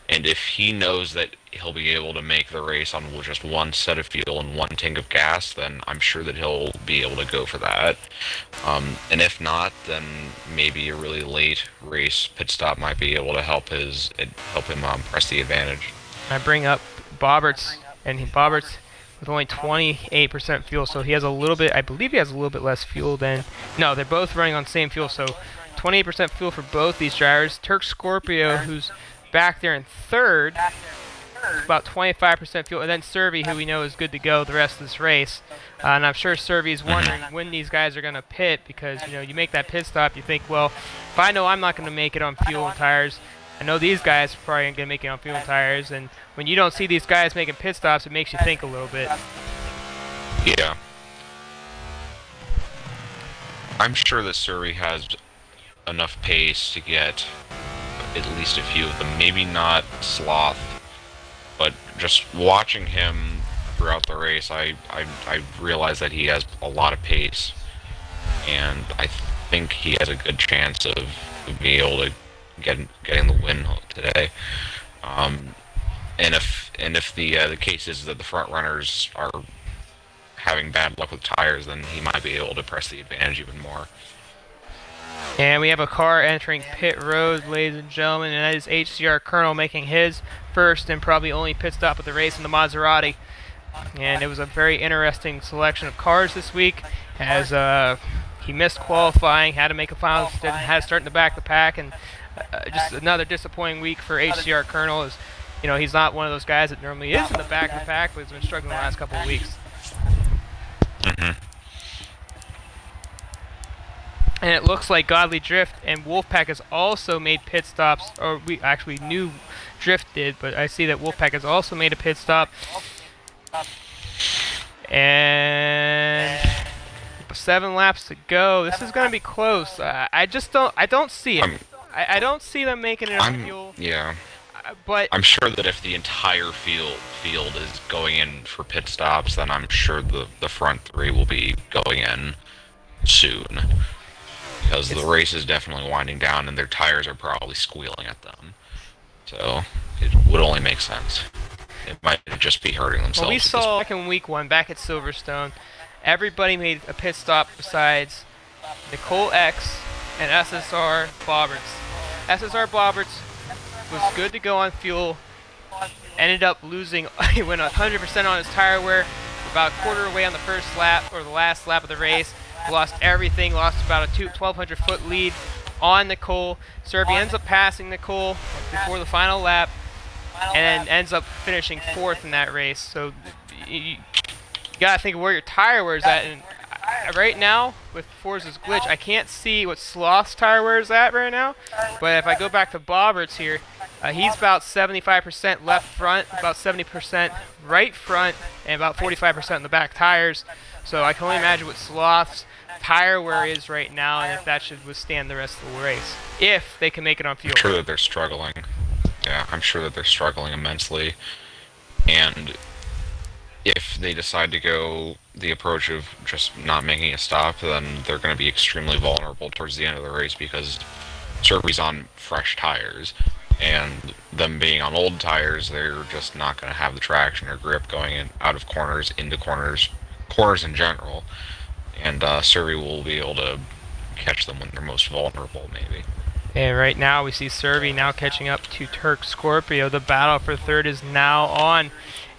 B: and if he knows that he'll be able to make the race on just one set of fuel and one tank of gas, then I'm sure that he'll be able to go for that. And if not, then maybe a really late race pit stop might be able to help him press the advantage.
A: I bring up Bobberts, and Bobberts with only 28% fuel, so he has a little bit, I believe he has a little bit less fuel than, no, they're both running on the same fuel, so 28% fuel for both these drivers. Turk Scorpio, who's back there in third, about 25% fuel, and then Serby, who we know is good to go the rest of this race. And I'm sure Serby's wondering when these guys are going to pit, because you make that pit stop, you think, well, if I know I'm not going to make it on fuel and tires, I know these guys are probably going to make it on fuel and tires, and when you don't see these guys making pit stops, it makes you think a little bit.
B: Yeah. I'm sure that Serby has enough pace to get at least a few of them. Maybe not Sloth, but just watching him throughout the race, I realize that he has a lot of pace, and I think he has a good chance of being able to getting the win today. And if the case is that the front runners are having bad luck with tires, then he might be able to press the advantage even more.
A: And we have a car entering pit road, ladies and gentlemen, and that is HCR Colonel making his first and probably only pit stop of the race in the Maserati. And it was a very interesting selection of cars this week, as he missed qualifying, had to make a final decision, had to start in the back of the pack, and just another disappointing week for HCR Colonel. Is he's not one of those guys that normally is in the back of the pack, but has been struggling the last couple of weeks. And it looks like Godly Drift and Wolfpack has also made pit stops, or we actually knew Drift did, but I see that Wolfpack has also made a pit stop. And 7 laps to go. This is going to be close. I don't see it. I don't see them making it on fuel.
B: Yeah.
A: But
B: I'm sure that if the entire field is going in for pit stops, then I'm sure the front three will be going in soon. Because the race is definitely winding down and their tires are probably squealing at them. So it would only make sense. It might just be hurting themselves.
A: Well, we saw back in week 1, back at Silverstone, everybody made a pit stop besides Nicole X and SSR Bobberts. SSR Bobberts was good to go on fuel, ended up losing, he went 100% on his tire wear, about a quarter away on the first lap, or the last lap of the race, lost everything, lost about a 1,200 foot lead on Nicole. Serby ends up passing Nicole before the final lap, and then ends up finishing 4th in that race. So you gotta think of where your tire wear is at, and right now with Forza's glitch, I can't see what Sloth's tire wear is at right now, but if I go back to Bobberts here, he's about 75% left front, about 70% right front, and about 45% in the back tires. So I can only imagine what Sloth's tire wear is right now, and if that should withstand the rest of the race, if they can make it on fuel.
B: I'm sure that they're struggling. Yeah, I'm sure that they're struggling immensely, and if they decide to go the approach of just not making a stop, then they're going to be extremely vulnerable towards the end of the race, because Serby's on fresh tires, and them being on old tires, they're just not going to have the traction or grip going in out of corners, into corners in general, and Serby will be able to catch them when they're most vulnerable, maybe.
A: And right now we see Serby now catching up to Turk Scorpio. The battle for third is now on.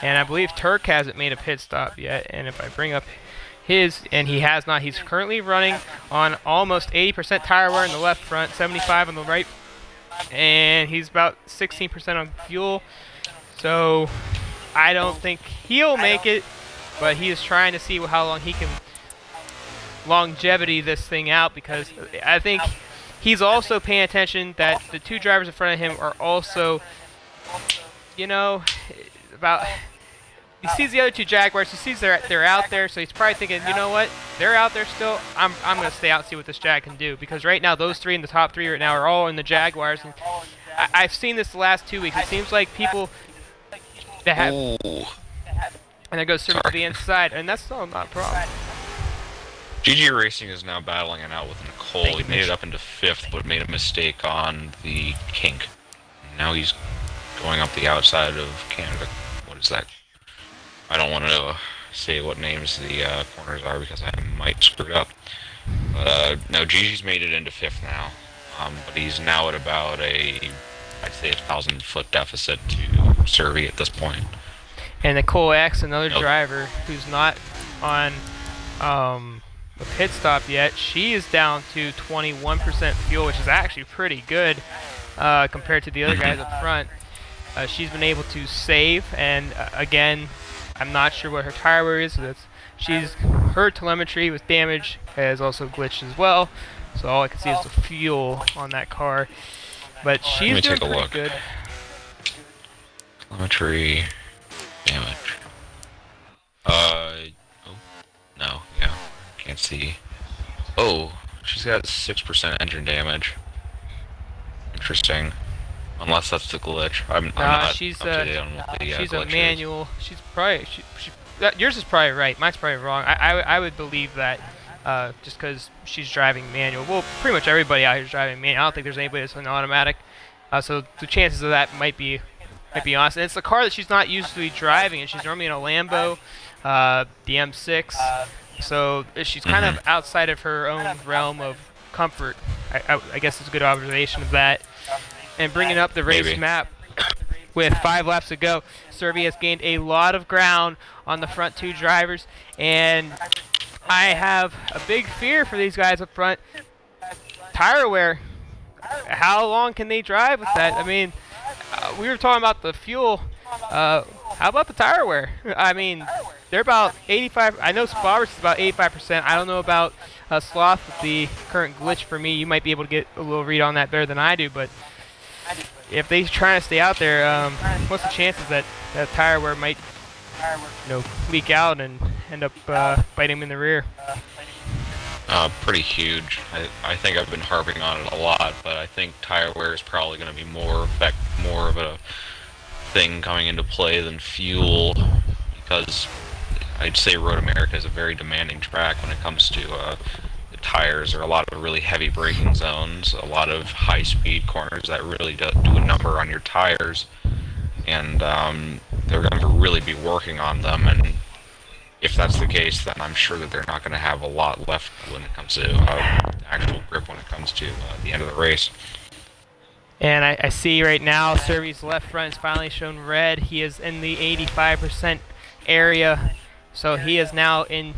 A: And I believe Turk hasn't made a pit stop yet. And if I bring up his, and he has not, he's currently running on almost 80% tire wear in the left front, 75 on the right, and he's about 16% on fuel. So I don't think he'll make it, but he is trying to see how long he can longevity this thing out, because I think he's also paying attention that the two drivers in front of him are also, you know, about. He sees the other two Jaguars. He sees they're out there, so he's probably thinking, you know what? They're out there still. I'm gonna stay out and see what this Jag can do, because right now those three in the top three right now are all in the Jaguars. And I've seen this the last 2 weeks. It seems like people that have, and that goes to the inside, and that's still not a problem.
B: GG Racing is now battling it out with Nicole. He made it up into 5th, but made a mistake on the kink. Now he's going up the outside of Canada. What is that? I don't want to say what names the corners are because I might screw it up. But no, Gigi's made it into 5th now. But he's now at about I'd say 1,000-foot deficit to Servi at this point.
A: And Nicole X, another driver who's not on a pit stop yet, she is down to 21% fuel, which is actually pretty good compared to the other guys up front. She's been able to save, and again, I'm not sure what her tire wear is. So her telemetry with damage has also glitched as well. So all I can see is the fuel on that car. But she's doing pretty good.
B: Telemetry damage. Oh no, yeah, can't see. Oh, she's got 6% engine damage. Interesting. Unless that's the glitch. I'm not
A: she's
B: up to date on what the
A: she's
B: glitch
A: a manual. She's probably yours is probably right. Mine's probably wrong. I would believe that just because she's driving manual. Well, pretty much everybody out here is driving manual. I don't think there's anybody that's an automatic. So the chances of that might be honest. And it's a car that she's not usually driving, and she's normally in a Lambo, the M6. So she's kind of outside of her own realm of comfort. I guess it's a good observation of that. And bringing up the race map with 5 laps to go, Servi has gained a lot of ground on the front two drivers, and I have a big fear for these guys up front. Tire wear. How long can they drive with that? I mean, we were talking about the fuel. How about the tire wear? I mean, they're about 85. I know Spobbers is about 85%. I don't know about Sloth with the current glitch for me. You might be able to get a little read on that better than I do, but if they're trying to stay out there, what's the chances that that tire wear might, leak out and end up biting them in the rear?
B: Pretty huge. I think I've been harping on it a lot, but I think tire wear is probably going to be more of a thing coming into play than fuel, because I'd say Road America is a very demanding track when it comes to the tires. There are a lot of really heavy braking zones, a lot of high-speed corners that really do a number on your tires, and they're going to really be working on them. And if that's the case, then I'm sure that they're not going to have a lot left when it comes to actual grip when it comes to the end of the race.
A: And I see right now Servi's left front is finally shown red. He is in the 85% area, so he is now in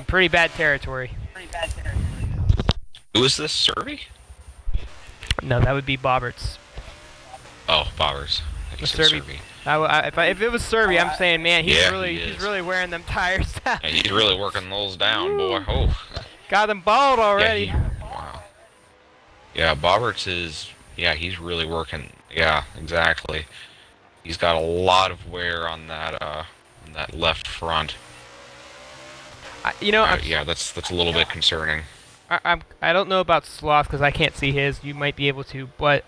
A: pretty bad territory.
B: Who is this, Servi?
A: No, that would be Bobberts.
B: Oh, Bobbers.
A: Servi. If it was Servi, I'm saying, man, he's really wearing them tires down.
B: Yeah, he's really working those down, boy. Oh.
A: Got them bald already.
B: Yeah, wow. Yeah, Bobberts is. Yeah, he's really working. Yeah, exactly. He's got a lot of wear on that left front. Yeah, that's a little bit concerning.
A: I don't know about Sloth because I can't see his. You might be able to, but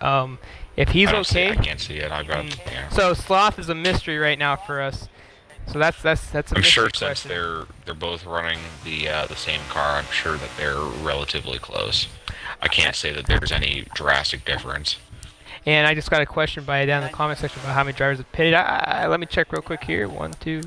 A: if he's okay,
B: I can't see it. I've got. Yeah.
A: So Sloth is a mystery right now for us. So that's a
B: I'm sure
A: question.
B: Since they're both running the same car, I'm sure that they're relatively close. I can't say that there's any drastic difference.
A: And I just got a question by down in the comment section about how many drivers have pitted. Let me check real quick here. 1, 2.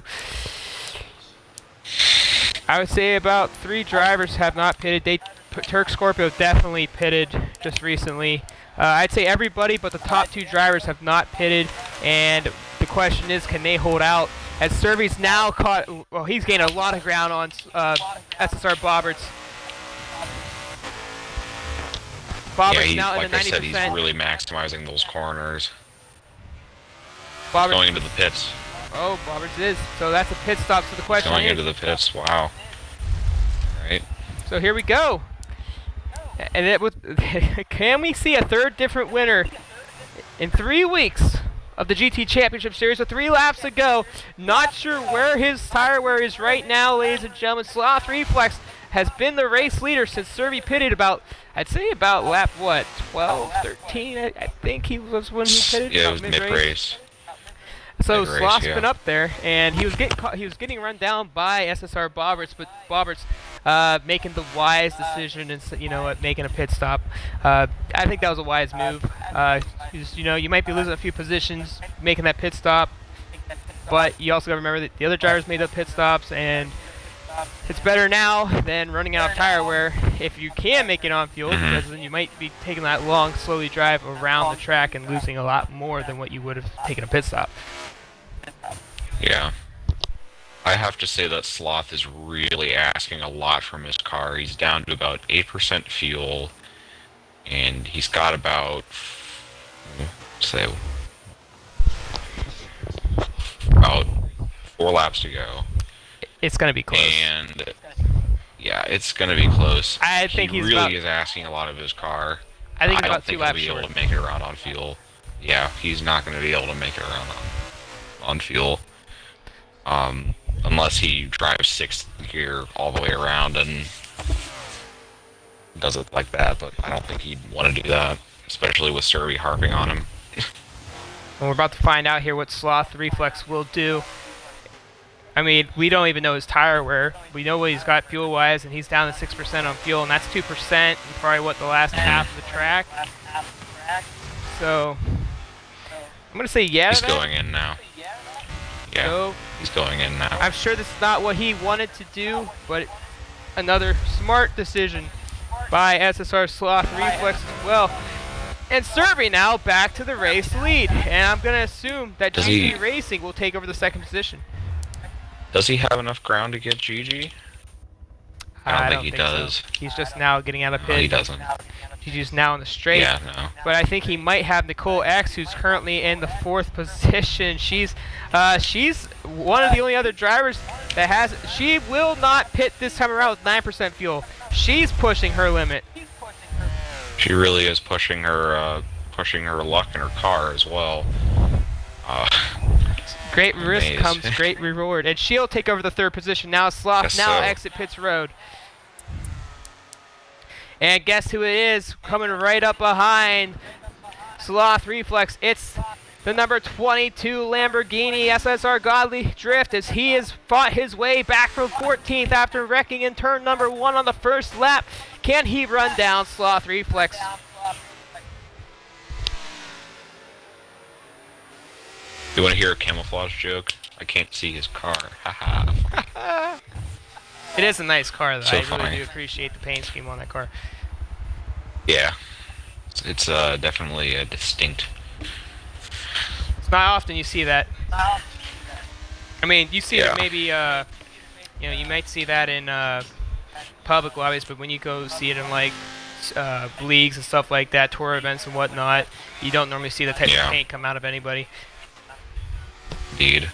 A: I would say about 3 drivers have not pitted. Turk Scorpio definitely pitted just recently. I'd say everybody but the top 2 drivers have not pitted, and the question is, can they hold out? As Servy's now caught, well, he's gained a lot of ground on SSR Bobberts. Bobbert's now
B: like
A: in the 90%.
B: I said, he's really maximizing those corners.
A: Bobberts
B: Going into the pits.
A: Oh, Bobberts is. So that's a pit stop. So the question
B: Going
A: is,
B: into the pits. Wow. Right.
A: so here we go. And it was, can we see a third different winner in 3 weeks of the GT Championship Series with 3 laps to go? Not sure where his tire wear is right now, ladies and gentlemen. Sloth Reflex has been the race leader since Serby pitted about, I'd say about lap, what, 12, 13? I think he was when he pitted.
B: Yeah, it was mid-race.
A: So Sloth's been up there, and he was getting run down by SSR Bobberts, but Bobberts making the wise decision and, you know what, making a pit stop. I think that was a wise move. You know, you might be losing a few positions making that pit stop, but you also got to remember that the other drivers made the pit stops, and it's better now than running out of tire wear if you can make it on fuel, because then you might be taking that long, slowly drive around the track and losing a lot more than what you would have taken a pit stop.
B: Yeah. I have to say that Sloth is really asking a lot from his car. He's down to about 8% fuel, and he's got about, say, about 4 laps to go.
A: It's going to be close.
B: And, yeah, it's going to be close.
A: I think
B: he
A: he's
B: really is asking a lot of his car.
A: I think
B: I
A: about
B: don't think
A: 2 laps
B: he'll be
A: short.
B: able to make it around on fuel. Yeah, he's not going to be able to make it around on fuel. Unless he drives 6th gear all the way around and does it like that, but I don't think he'd want to do that, especially with Serby harping on him.
A: And we're about to find out here what Sloth Reflex will do. I mean, we don't even know his tire wear. We know what he's got fuel-wise, and he's down to 6% on fuel, and that's 2% and probably, what, the last half of the track. So, I'm going to say yeah to that.
B: He's going in now. Yeah,
A: So,
B: he's going in now.
A: I'm sure this is not what he wanted to do, but another smart decision by SSR Sloth Reflex as well. And Serby now back to the race lead, and I'm going to assume that GG Racing will take over the 2nd position.
B: Does he have enough ground to get GG? I don't think he does.
A: So. He's just now getting out of pit.
B: No, he doesn't.
A: He's just now in the straight.
B: Yeah, no.
A: But I think he might have Nicole X, who's currently in the 4th position. She's one of the only other drivers that has. She will not pit this time around with 9% fuel. She's pushing her limit.
B: She really is pushing her luck in her car as well.
A: Great risk comes great reward, and she'll take over the 3rd position. Now Sloth exit pits road. And guess who it is coming right up behind Sloth Reflex? It's the number 22 Lamborghini SSR Godly Drift, as he has fought his way back from 14th after wrecking in turn number 1 on the 1st lap. Can he run down Sloth Reflex?
B: You want to hear a camouflage joke? I can't see his car. Haha.
A: It is a nice car, though.
B: So
A: I
B: funny.
A: really do appreciate the paint scheme on that car.
B: Yeah. It's definitely distinct.
A: It's not often you see that. I mean, you see it maybe, you know, you might see that in public lobbies, but when you go see it in, like, leagues and stuff like that, tour events and whatnot, you don't normally see that type of paint come out of anybody.
B: Indeed.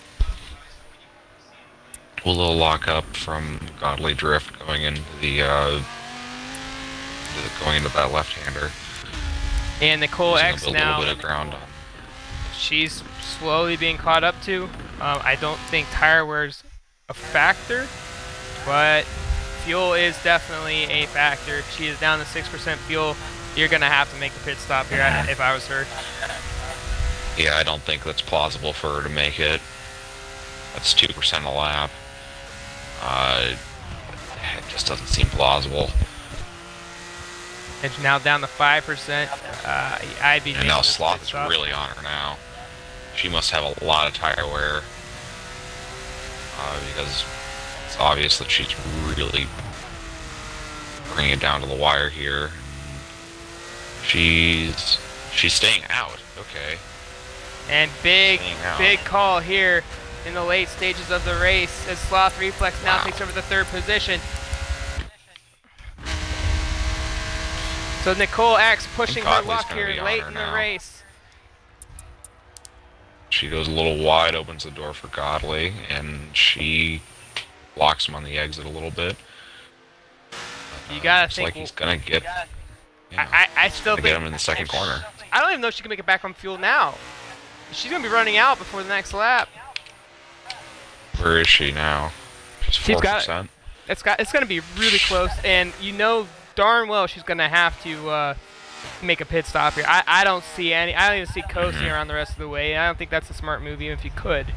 B: A little lock up from Godly Drift going into the going into that left-hander.
A: And Nicole X
B: a
A: now,
B: little bit of ground on.
A: She's slowly being caught up to. I don't think tire wear's a factor, but fuel is definitely a factor. If she is down to 6% fuel, you're gonna have to make a pit stop here. If I was her.
B: Yeah, I don't think that's plausible for her to make it. That's 2% a lap. It just doesn't seem plausible.
A: It's now down to 5%. I'd be.
B: And now Sloth is really on her now. She must have a lot of tire wear. Because it's obvious that she's really bringing it down to the wire here. She's staying out. Okay.
A: And big call here in the late stages of the race as Sloth Reflex now takes over the 3rd position. So Nicole X pushing her luck here late in the race.
B: She goes a little wide, opens the door for Godly, and she locks him on the exit a little bit.
A: You gotta think
B: like he's gonna get.
A: I still think
B: get him in the 2nd corner.
A: I don't even know if she can make it back on fuel now. She's gonna be running out before the next lap.
B: Where is she now? She's 4%.
A: It's gonna be really close, and you know darn well she's gonna have to make a pit stop here. I don't even see coasting around the rest of the way. I don't think that's a smart move, even if you could.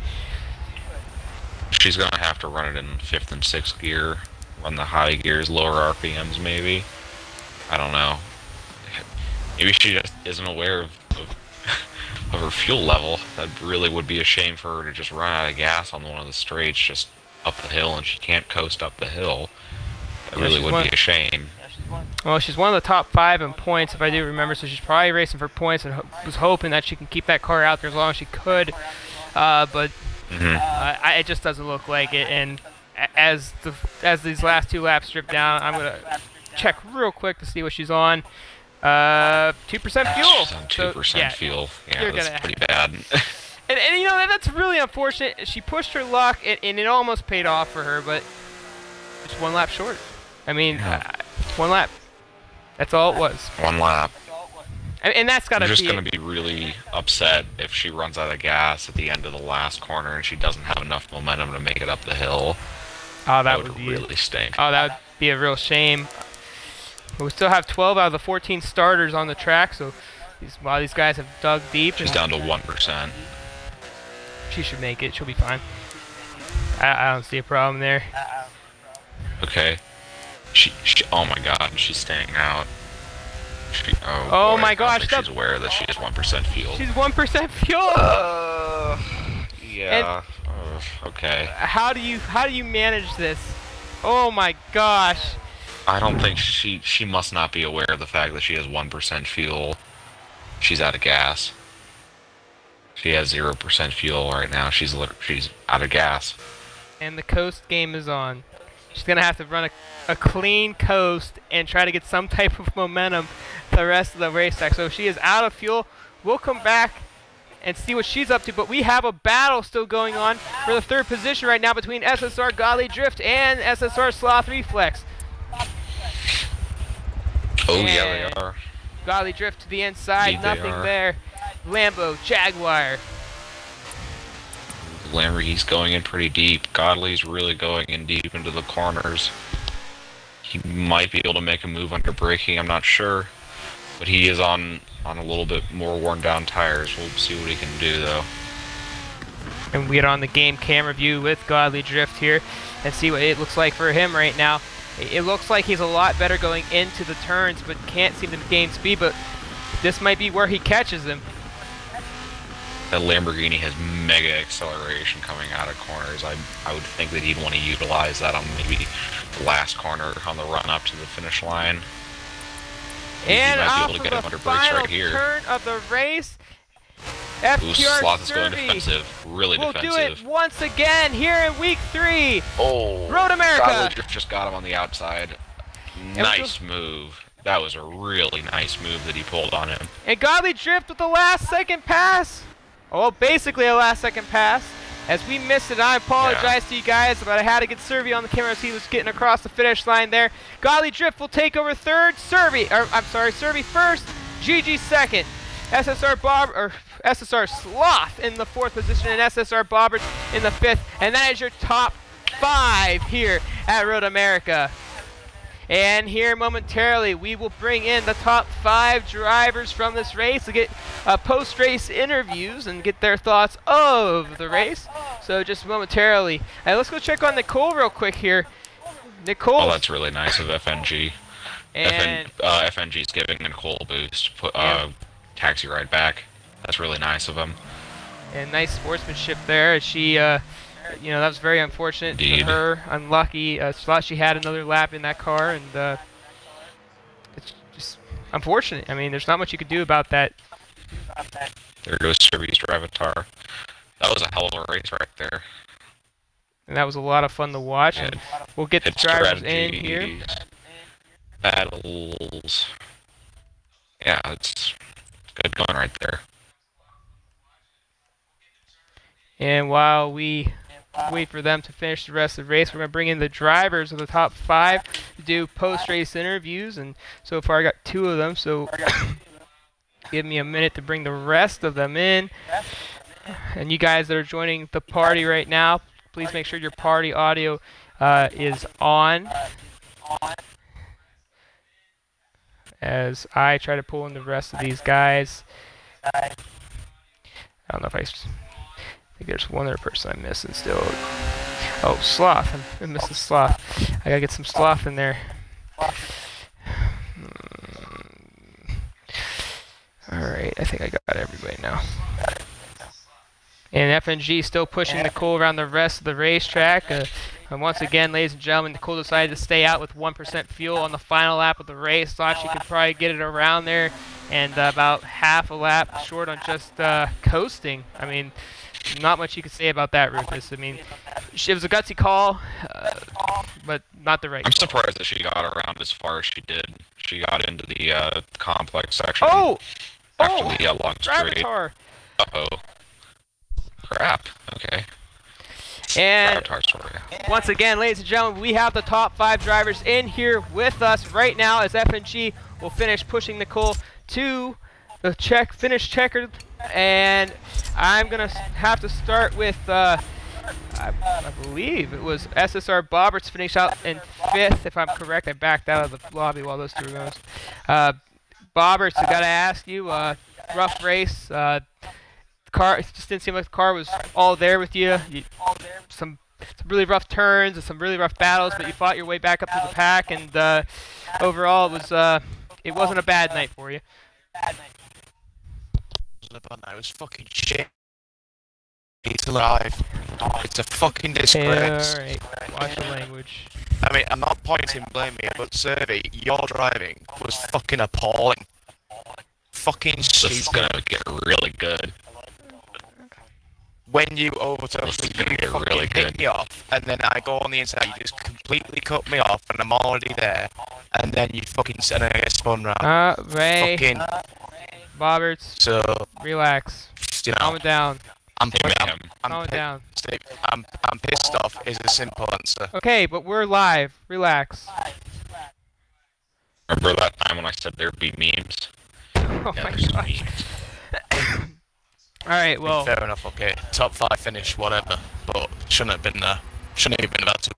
B: She's gonna have to run it in 5th and 6th gear, run the high gears, lower RPMs maybe. I don't know. Maybe she just isn't aware of her fuel level. That really would be a shame for her to just run out of gas on one of the straights just up the hill, and she can't coast up the hill. That really would be a shame.
A: Well, she's one of the top 5 in points, if I do remember, so she's probably racing for points and was hoping that she can keep that car out there as long as she could. But it just doesn't look like it. And as these last 2 laps strip down, I'm gonna check real quick to see what she's on. 2% fuel.
B: She's on 2% fuel. Yeah, that's pretty bad.
A: and you know, that's really unfortunate. She pushed her luck, and it almost paid off for her, but it's 1 lap short. I mean, 1 lap. That's all it was.
B: 1 lap.
A: And that's got to be...
B: I'm just going to be really upset if she runs out of gas at the end of the last corner and she doesn't have enough momentum to make it up the hill.
A: Oh, that
B: would really stink.
A: Oh, that would be a real shame. But we still have 12 out of the 14 starters on the track, so while these guys have dug deep...
B: She's down to 1%.
A: She should make it. She'll be fine. I don't see a problem there.
B: Okay. Oh my god, she's staying out.
A: Oh my gosh,
B: she's aware that she has 1% fuel.
A: She's 1% fuel.
B: Yeah. Okay.
A: How do you manage this? Oh my gosh.
B: I don't think she must not be aware of the fact that she has 1% fuel. She's out of gas. She has 0% fuel right now. She's out of gas.
A: And the coast game is on. She's gonna have to run a clean coast and try to get some type of momentum the rest of the racetrack. So if she is out of fuel, we'll come back and see what she's up to. But we have a battle still going on for the 3rd position right now between SSR Godly Drift and SSR Sloth Reflex.
B: Oh, yeah, they are.
A: Godly Drift to the inside,
B: Indeed
A: nothing there. Lambo, Jaguar.
B: Lamborghini's going in pretty deep. Godly's really going in deep into the corners. He might be able to make a move under braking, I'm not sure. But he is on a little bit more worn down tires. We'll see what he can do, though.
A: And we get on the game camera view with Godly Drift here and see what it looks like for him right now. It looks like he's a lot better going into the turns, but can't seem to gain speed, but this might be where he catches him.
B: That Lamborghini has mega acceleration coming out of corners. I would think that he'd want to utilize that on maybe the last corner on the run up to the finish line.
A: And
B: he might
A: off
B: be able to
A: of
B: get him
A: the
B: under brakes
A: final
B: right here.
A: turn of the race,
B: Ooh, Sloth is going
A: FTR
B: defensive. Really
A: will
B: defensive.
A: do it once again here in week 3.
B: Oh,
A: Road America.
B: Godly Drift just got him on the outside. Nice move. That was a really nice move that he pulled on him.
A: And Godly Drift with the last second pass. Oh, basically a last second pass. As we missed it, I apologize to you guys, but I had to get Servi on the camera as he was getting across the finish line there. Godly Drift will take over 3rd. Servi first. GG second. SSR Sloth in the 4th position, and SSR Bobbert in the 5th. And that is your top 5 here at Road America. And here momentarily, we will bring in the top 5 drivers from this race to get post-race interviews and get their thoughts of the race. So just momentarily. Let's go check on Nicole real quick here. Nicole.
B: Oh, that's really nice of FNG. And FNG's giving Nicole a boost. Taxi ride back. That's really nice of him. And
A: nice sportsmanship there. She, that was very unfortunate for her. Unlucky. Thought she had another lap in that car, and it's just unfortunate. I mean, there's not much you could do about that
B: There goes Serbi's Drivatar. That was a hell of a race right there.
A: And that was a lot of fun to watch.
B: Yeah,
A: and we'll get the
B: hit
A: drivers in here.
B: Battles. Yeah, it's good going right there.
A: And while we wait for them to finish the rest of the race, we're going to bring in the drivers of the top 5 to do post-race interviews. And so far I got 2 of them, so give me a minute to bring the rest of them in. And you guys that are joining the party right now, please make sure your party audio is on as I try to pull in the rest of these guys. I don't know if I think there's one other person I'm missing still. Oh, Sloth. I'm missing Sloth. I gotta get some Sloth in there. Alright, I think I got everybody now. And FNG still pushing Nicole around the rest of the racetrack. And once again, ladies and gentlemen, Nicole decided to stay out with 1% fuel on the final lap of the race. Thought she could probably get it around there, and about half a lap short on just coasting. I mean, not much you could say about that, Rufus. I mean, it was a gutsy call, but not the right
B: I'm
A: call.
B: surprised that she got around as far as she did. She got into the complex section after the long straight.
A: Drivatar.
B: Uh-oh. Crap. Okay.
A: And once again, ladies and gentlemen, we have the top 5 drivers in here with us right now as FNG will finish pushing Nicole to the finish checkered. And I'm going to have to start with, I believe it was SSR Bobberts finish out in 5th, if I'm correct. I backed out of the lobby while those 2 were going. Bobberts, I got to ask you, rough race. Car, it just didn't seem like the car was all there with you. Some really rough turns and some really rough battles, but you fought your way back up to the pack, and overall it wasn't a bad night for you.
C: It was fucking shit. It's alive. It's a fucking disgrace.
A: Alright, watch your language.
C: I mean, I'm not pointing blame here, but Servi, your driving was fucking appalling. Fucking stupid.
B: This is gonna get really good.
C: When you overtook me, you fucking hit me off, and then I go on the inside, you just completely cut me off, and I'm already there, and then you fucking and I get spun round.
A: Ray,
C: fucking
A: Bobberts,
C: so
A: relax.
C: you know,
A: Calm it down.
C: I'm pissed off is a simple answer.
A: Okay, but we're live. Relax.
B: Remember that time when I said there'd be memes?
A: Oh
B: Yeah,
A: my
B: there's
A: god.
B: memes.
A: Alright, well.
C: Fair enough, okay. Top 5 finish, whatever. But shouldn't have been there. Shouldn't have been about to.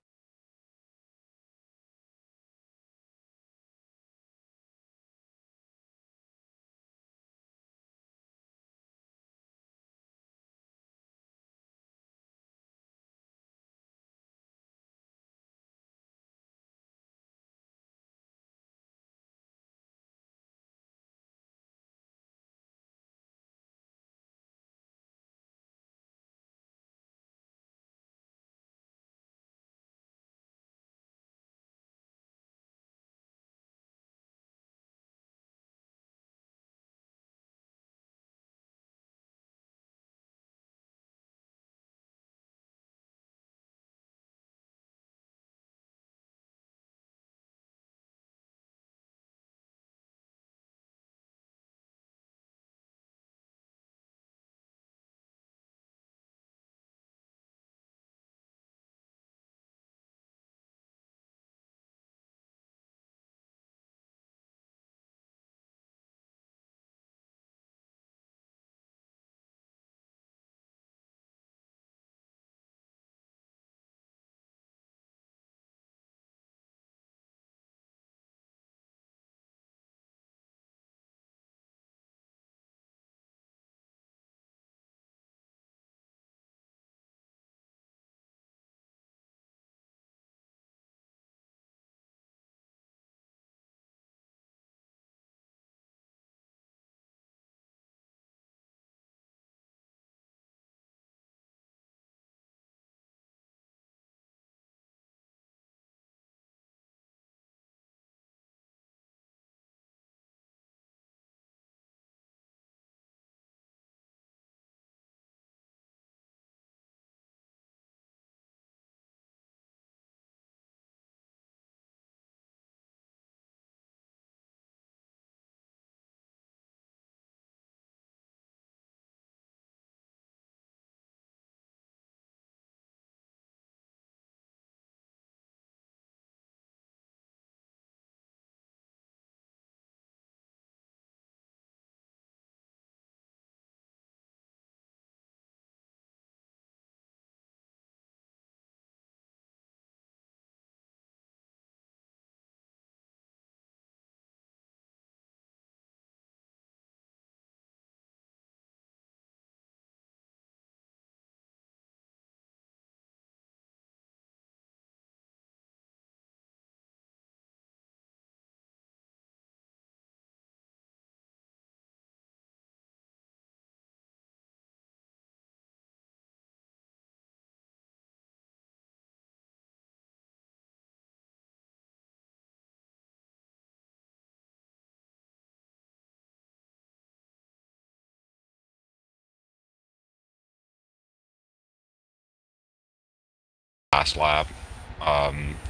B: last lap.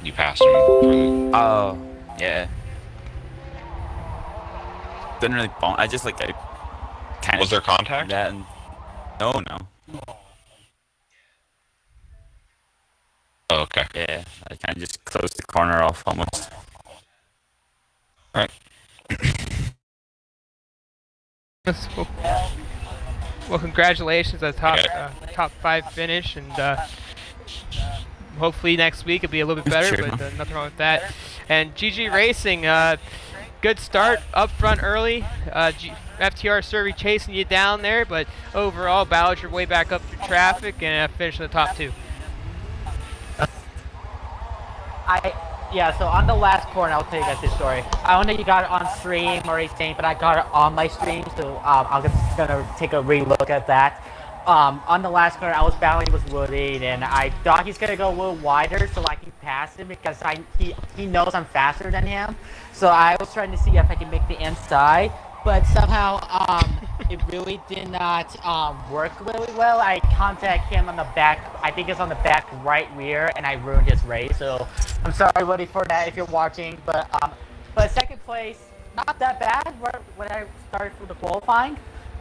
B: You passed him.
D: Oh, yeah. Didn't really bump. I just like I kind of.
B: Was there contact?
D: That and no.
B: Oh, okay.
D: Yeah, I kind of just closed the corner off almost.
B: All right.
A: Well, congratulations on top 5 finish, and hopefully next week it'll be a little bit better, but nothing wrong with that. And GG Racing, good start up front early. FTR Survey chasing you down there, but overall battled your way back up through traffic and finished in the top 2.
E: Yeah, so on the last corner, I'll tell you guys this story. I don't know if you got it on stream or anything, but I got it on my stream, so I'm just gonna take a re-look at that. On the last corner, I was battling with Woody, and I thought he's gonna go a little wider so I can pass him because he knows I'm faster than him. So I was trying to see if I can make the inside, but somehow it really did not work really well. I contacted him on the back, I think it's on the back right rear, and I ruined his race. So I'm sorry, Woody, for that if you're watching. But second place, not that bad when I started for the qualifying.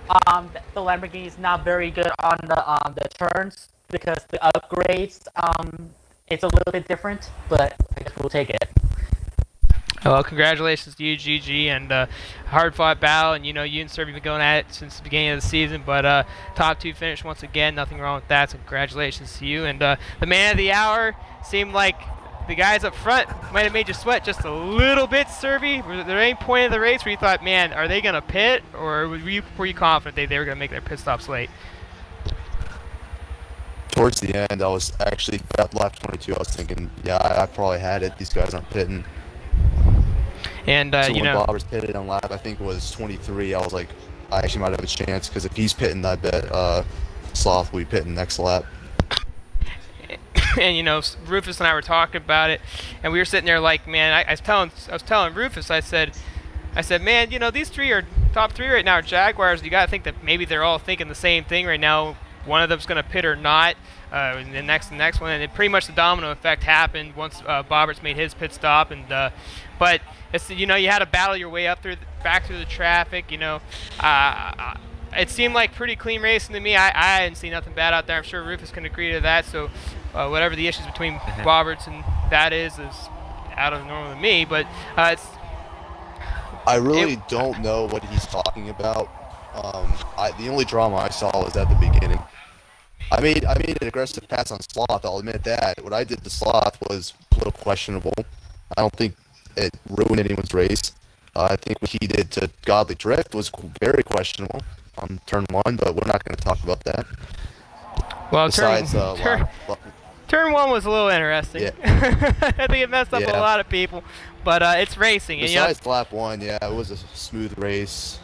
E: The Lamborghini is not very good on the turns because the upgrades it's a little bit different, but I guess we'll take it.
A: Well, congratulations to you, GG, and hard-fought battle. And you know, you and Serb have been going at it since the beginning of the season, but top 2 finish once again. Nothing wrong with that. So congratulations to you. And the man of the hour seemed like the guys up front might have made you sweat just a little bit, Serby. Was there any point in the race where you thought, man, are they gonna pit, or were you confident they were gonna make their pit stops late?
F: Towards the end, I was actually at lap 22. I was thinking, yeah, I probably had it. These guys aren't pitting.
A: And
F: so
A: you
F: when
A: know,
F: Bobber's pitted on lap, I think it was 23. I was like, I actually might have a chance because if he's pitting, I bet Sloth will be pitting next lap.
A: And you know, Rufus and I were talking about it, and we were sitting there like, man, I was telling Rufus, I said, man, you know, these 3 are top 3 right now are Jaguars. You gotta think that maybe they're all thinking the same thing right now. One of them's gonna pit or not. The next one, and pretty much the domino effect happened once Bobberts made his pit stop. And but it's, you know, you had to battle your way up back through the traffic. You know, it seemed like pretty clean racing to me. I didn't see nothing bad out there. I'm sure Rufus can agree to that. So whatever the issues between Bobberts and that is out of the normal to me. But
F: I really don't know what he's talking about. The only drama I saw was at the beginning. I made an aggressive pass on Sloth, I'll admit that. What I did to Sloth was a little questionable. I don't think it ruined anyone's race. I think what he did to Godly Drift was very questionable on turn 1, but we're not going to talk about that.
A: Well,
F: besides,
A: turn 1 was a little interesting.
F: Yeah.
A: I think it messed up a lot of people, but it's racing.
F: Besides lap 1, yeah, it was a smooth race.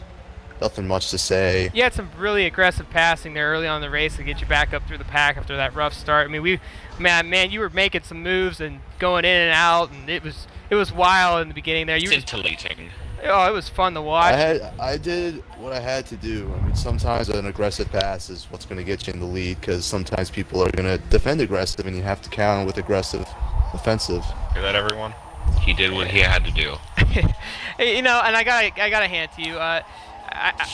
F: Nothing much to say.
A: You had some really aggressive passing there early on in the race to get you back up through the pack after that rough start. I mean, man, you were making some moves and going in and out, and it was wild in the beginning there.
B: Scintillating.
A: Oh, it was fun to watch.
F: I did what I had to do. I mean, sometimes an aggressive pass is what's going to get you in the lead, because sometimes people are going to defend aggressive, and you have to counter with aggressive offensive.
B: Hear that, everyone? He did what he had to do.
A: You know, and I gotta hand it to you.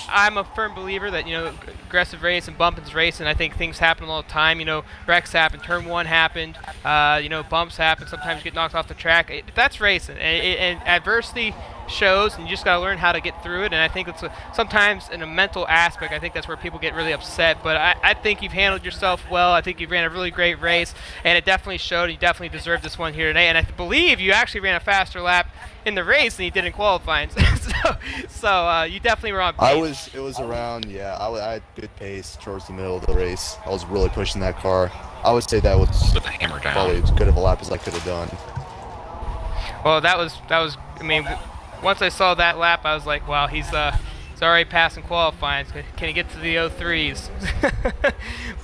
A: I'm a firm believer that, you know, aggressive race and bumping's race, and I think things happen all the time. You know, wrecks happen, turn 1 happened, you know, bumps happen, sometimes you get knocked off the track. That's racing, and adversity shows, and you just got to learn how to get through it. And I think it's sometimes in a mental aspect, I think that's where people get really upset. But I think you've handled yourself well. I think you ran a really great race, and it definitely showed. You definitely deserved this one here today, and I believe you actually ran a faster lap in the race than you did in qualifying. so you definitely were on pace.
F: It was around, yeah, I had good pace towards the middle of the race. I was really pushing that car. I would say that was
B: with the hammer down.
F: Probably as good of a lap as I could have done.
A: Well, that was. I mean, once I saw that lap, I was like, wow, he's already passing qualifying. Can he get to the 03s?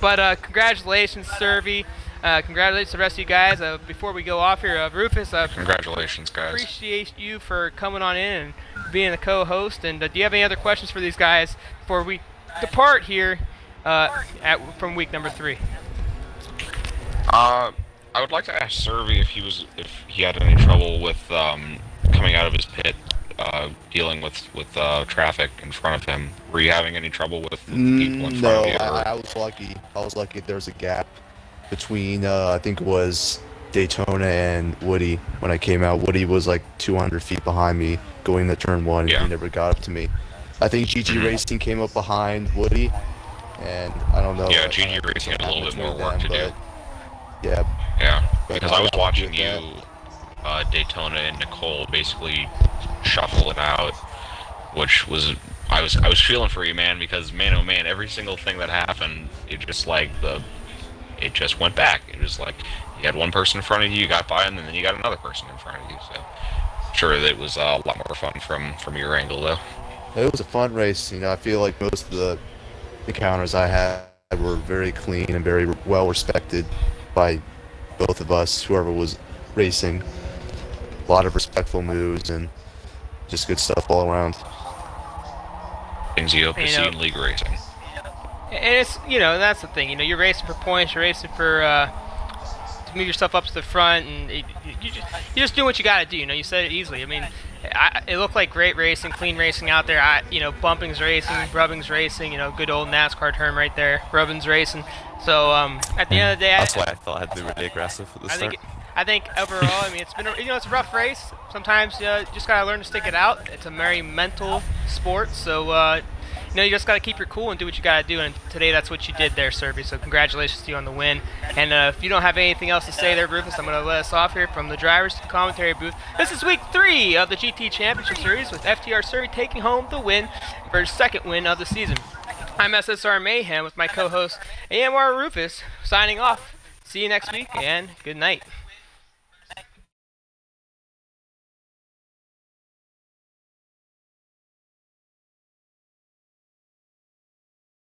A: But congratulations, Servy. Congratulations to the rest of you guys. Before we go off here, Rufus,
B: congratulations, guys.
A: Appreciate you for coming on in and being the co-host. And do you have any other questions for these guys before we depart here from week number 3?
B: I I would like to ask Survey if he had any trouble with coming out of his pit, dealing with traffic in front of him. Were you having any trouble with people in front of you?
F: No, I was lucky. I was lucky there was a gap between I think it was Daytona and Woody. When I came out, Woody was like 200 feet behind me going to turn 1, and he never got up to me. I think GG Racing came up behind Woody, and I don't know.
B: Yeah, GG Racing had a little bit more work to do.
F: Yeah.
B: Yeah, because I was watching you, Daytona and Nicole basically shuffle it out, which was I was feeling for you, man, because man, oh man, every single thing that happened, it just went back. It was like you had one person in front of you, you got by, and then you got another person in front of you. So sure, it was a lot more fun from your angle, though.
F: It was a fun race. I feel like most of the encounters I had were very clean and very well respected by both of us, whoever was racing. A lot of respectful moves and just good stuff all around.
B: Things you hope to see in league racing.
A: And it's, that's the thing. You're racing for points. You're racing for to move yourself up to the front, and you just do what you got to do. You said it easily. I mean, it looked like great racing, clean racing out there. Bumping's racing, rubbing's racing. Good old NASCAR term right there, rubbing's racing. So at the end of the day,
D: that's why I thought I'd be really aggressive at the start.
A: I think overall, it's been it's a rough race. Sometimes you just gotta learn to stick it out. It's a very mental sport, so you just gotta keep your cool and do what you gotta do. And today, that's what you did there, Serby. So congratulations to you on the win. And if you don't have anything else to say there, Rufus, I'm gonna let us off here from the drivers to the commentary booth. This is week 3 of the GT Championship Series with FTR Serby taking home the win for his 2nd win of the season. I'm SSR Mayhem with my co-host AMR Rufus signing off. See you next week and good night.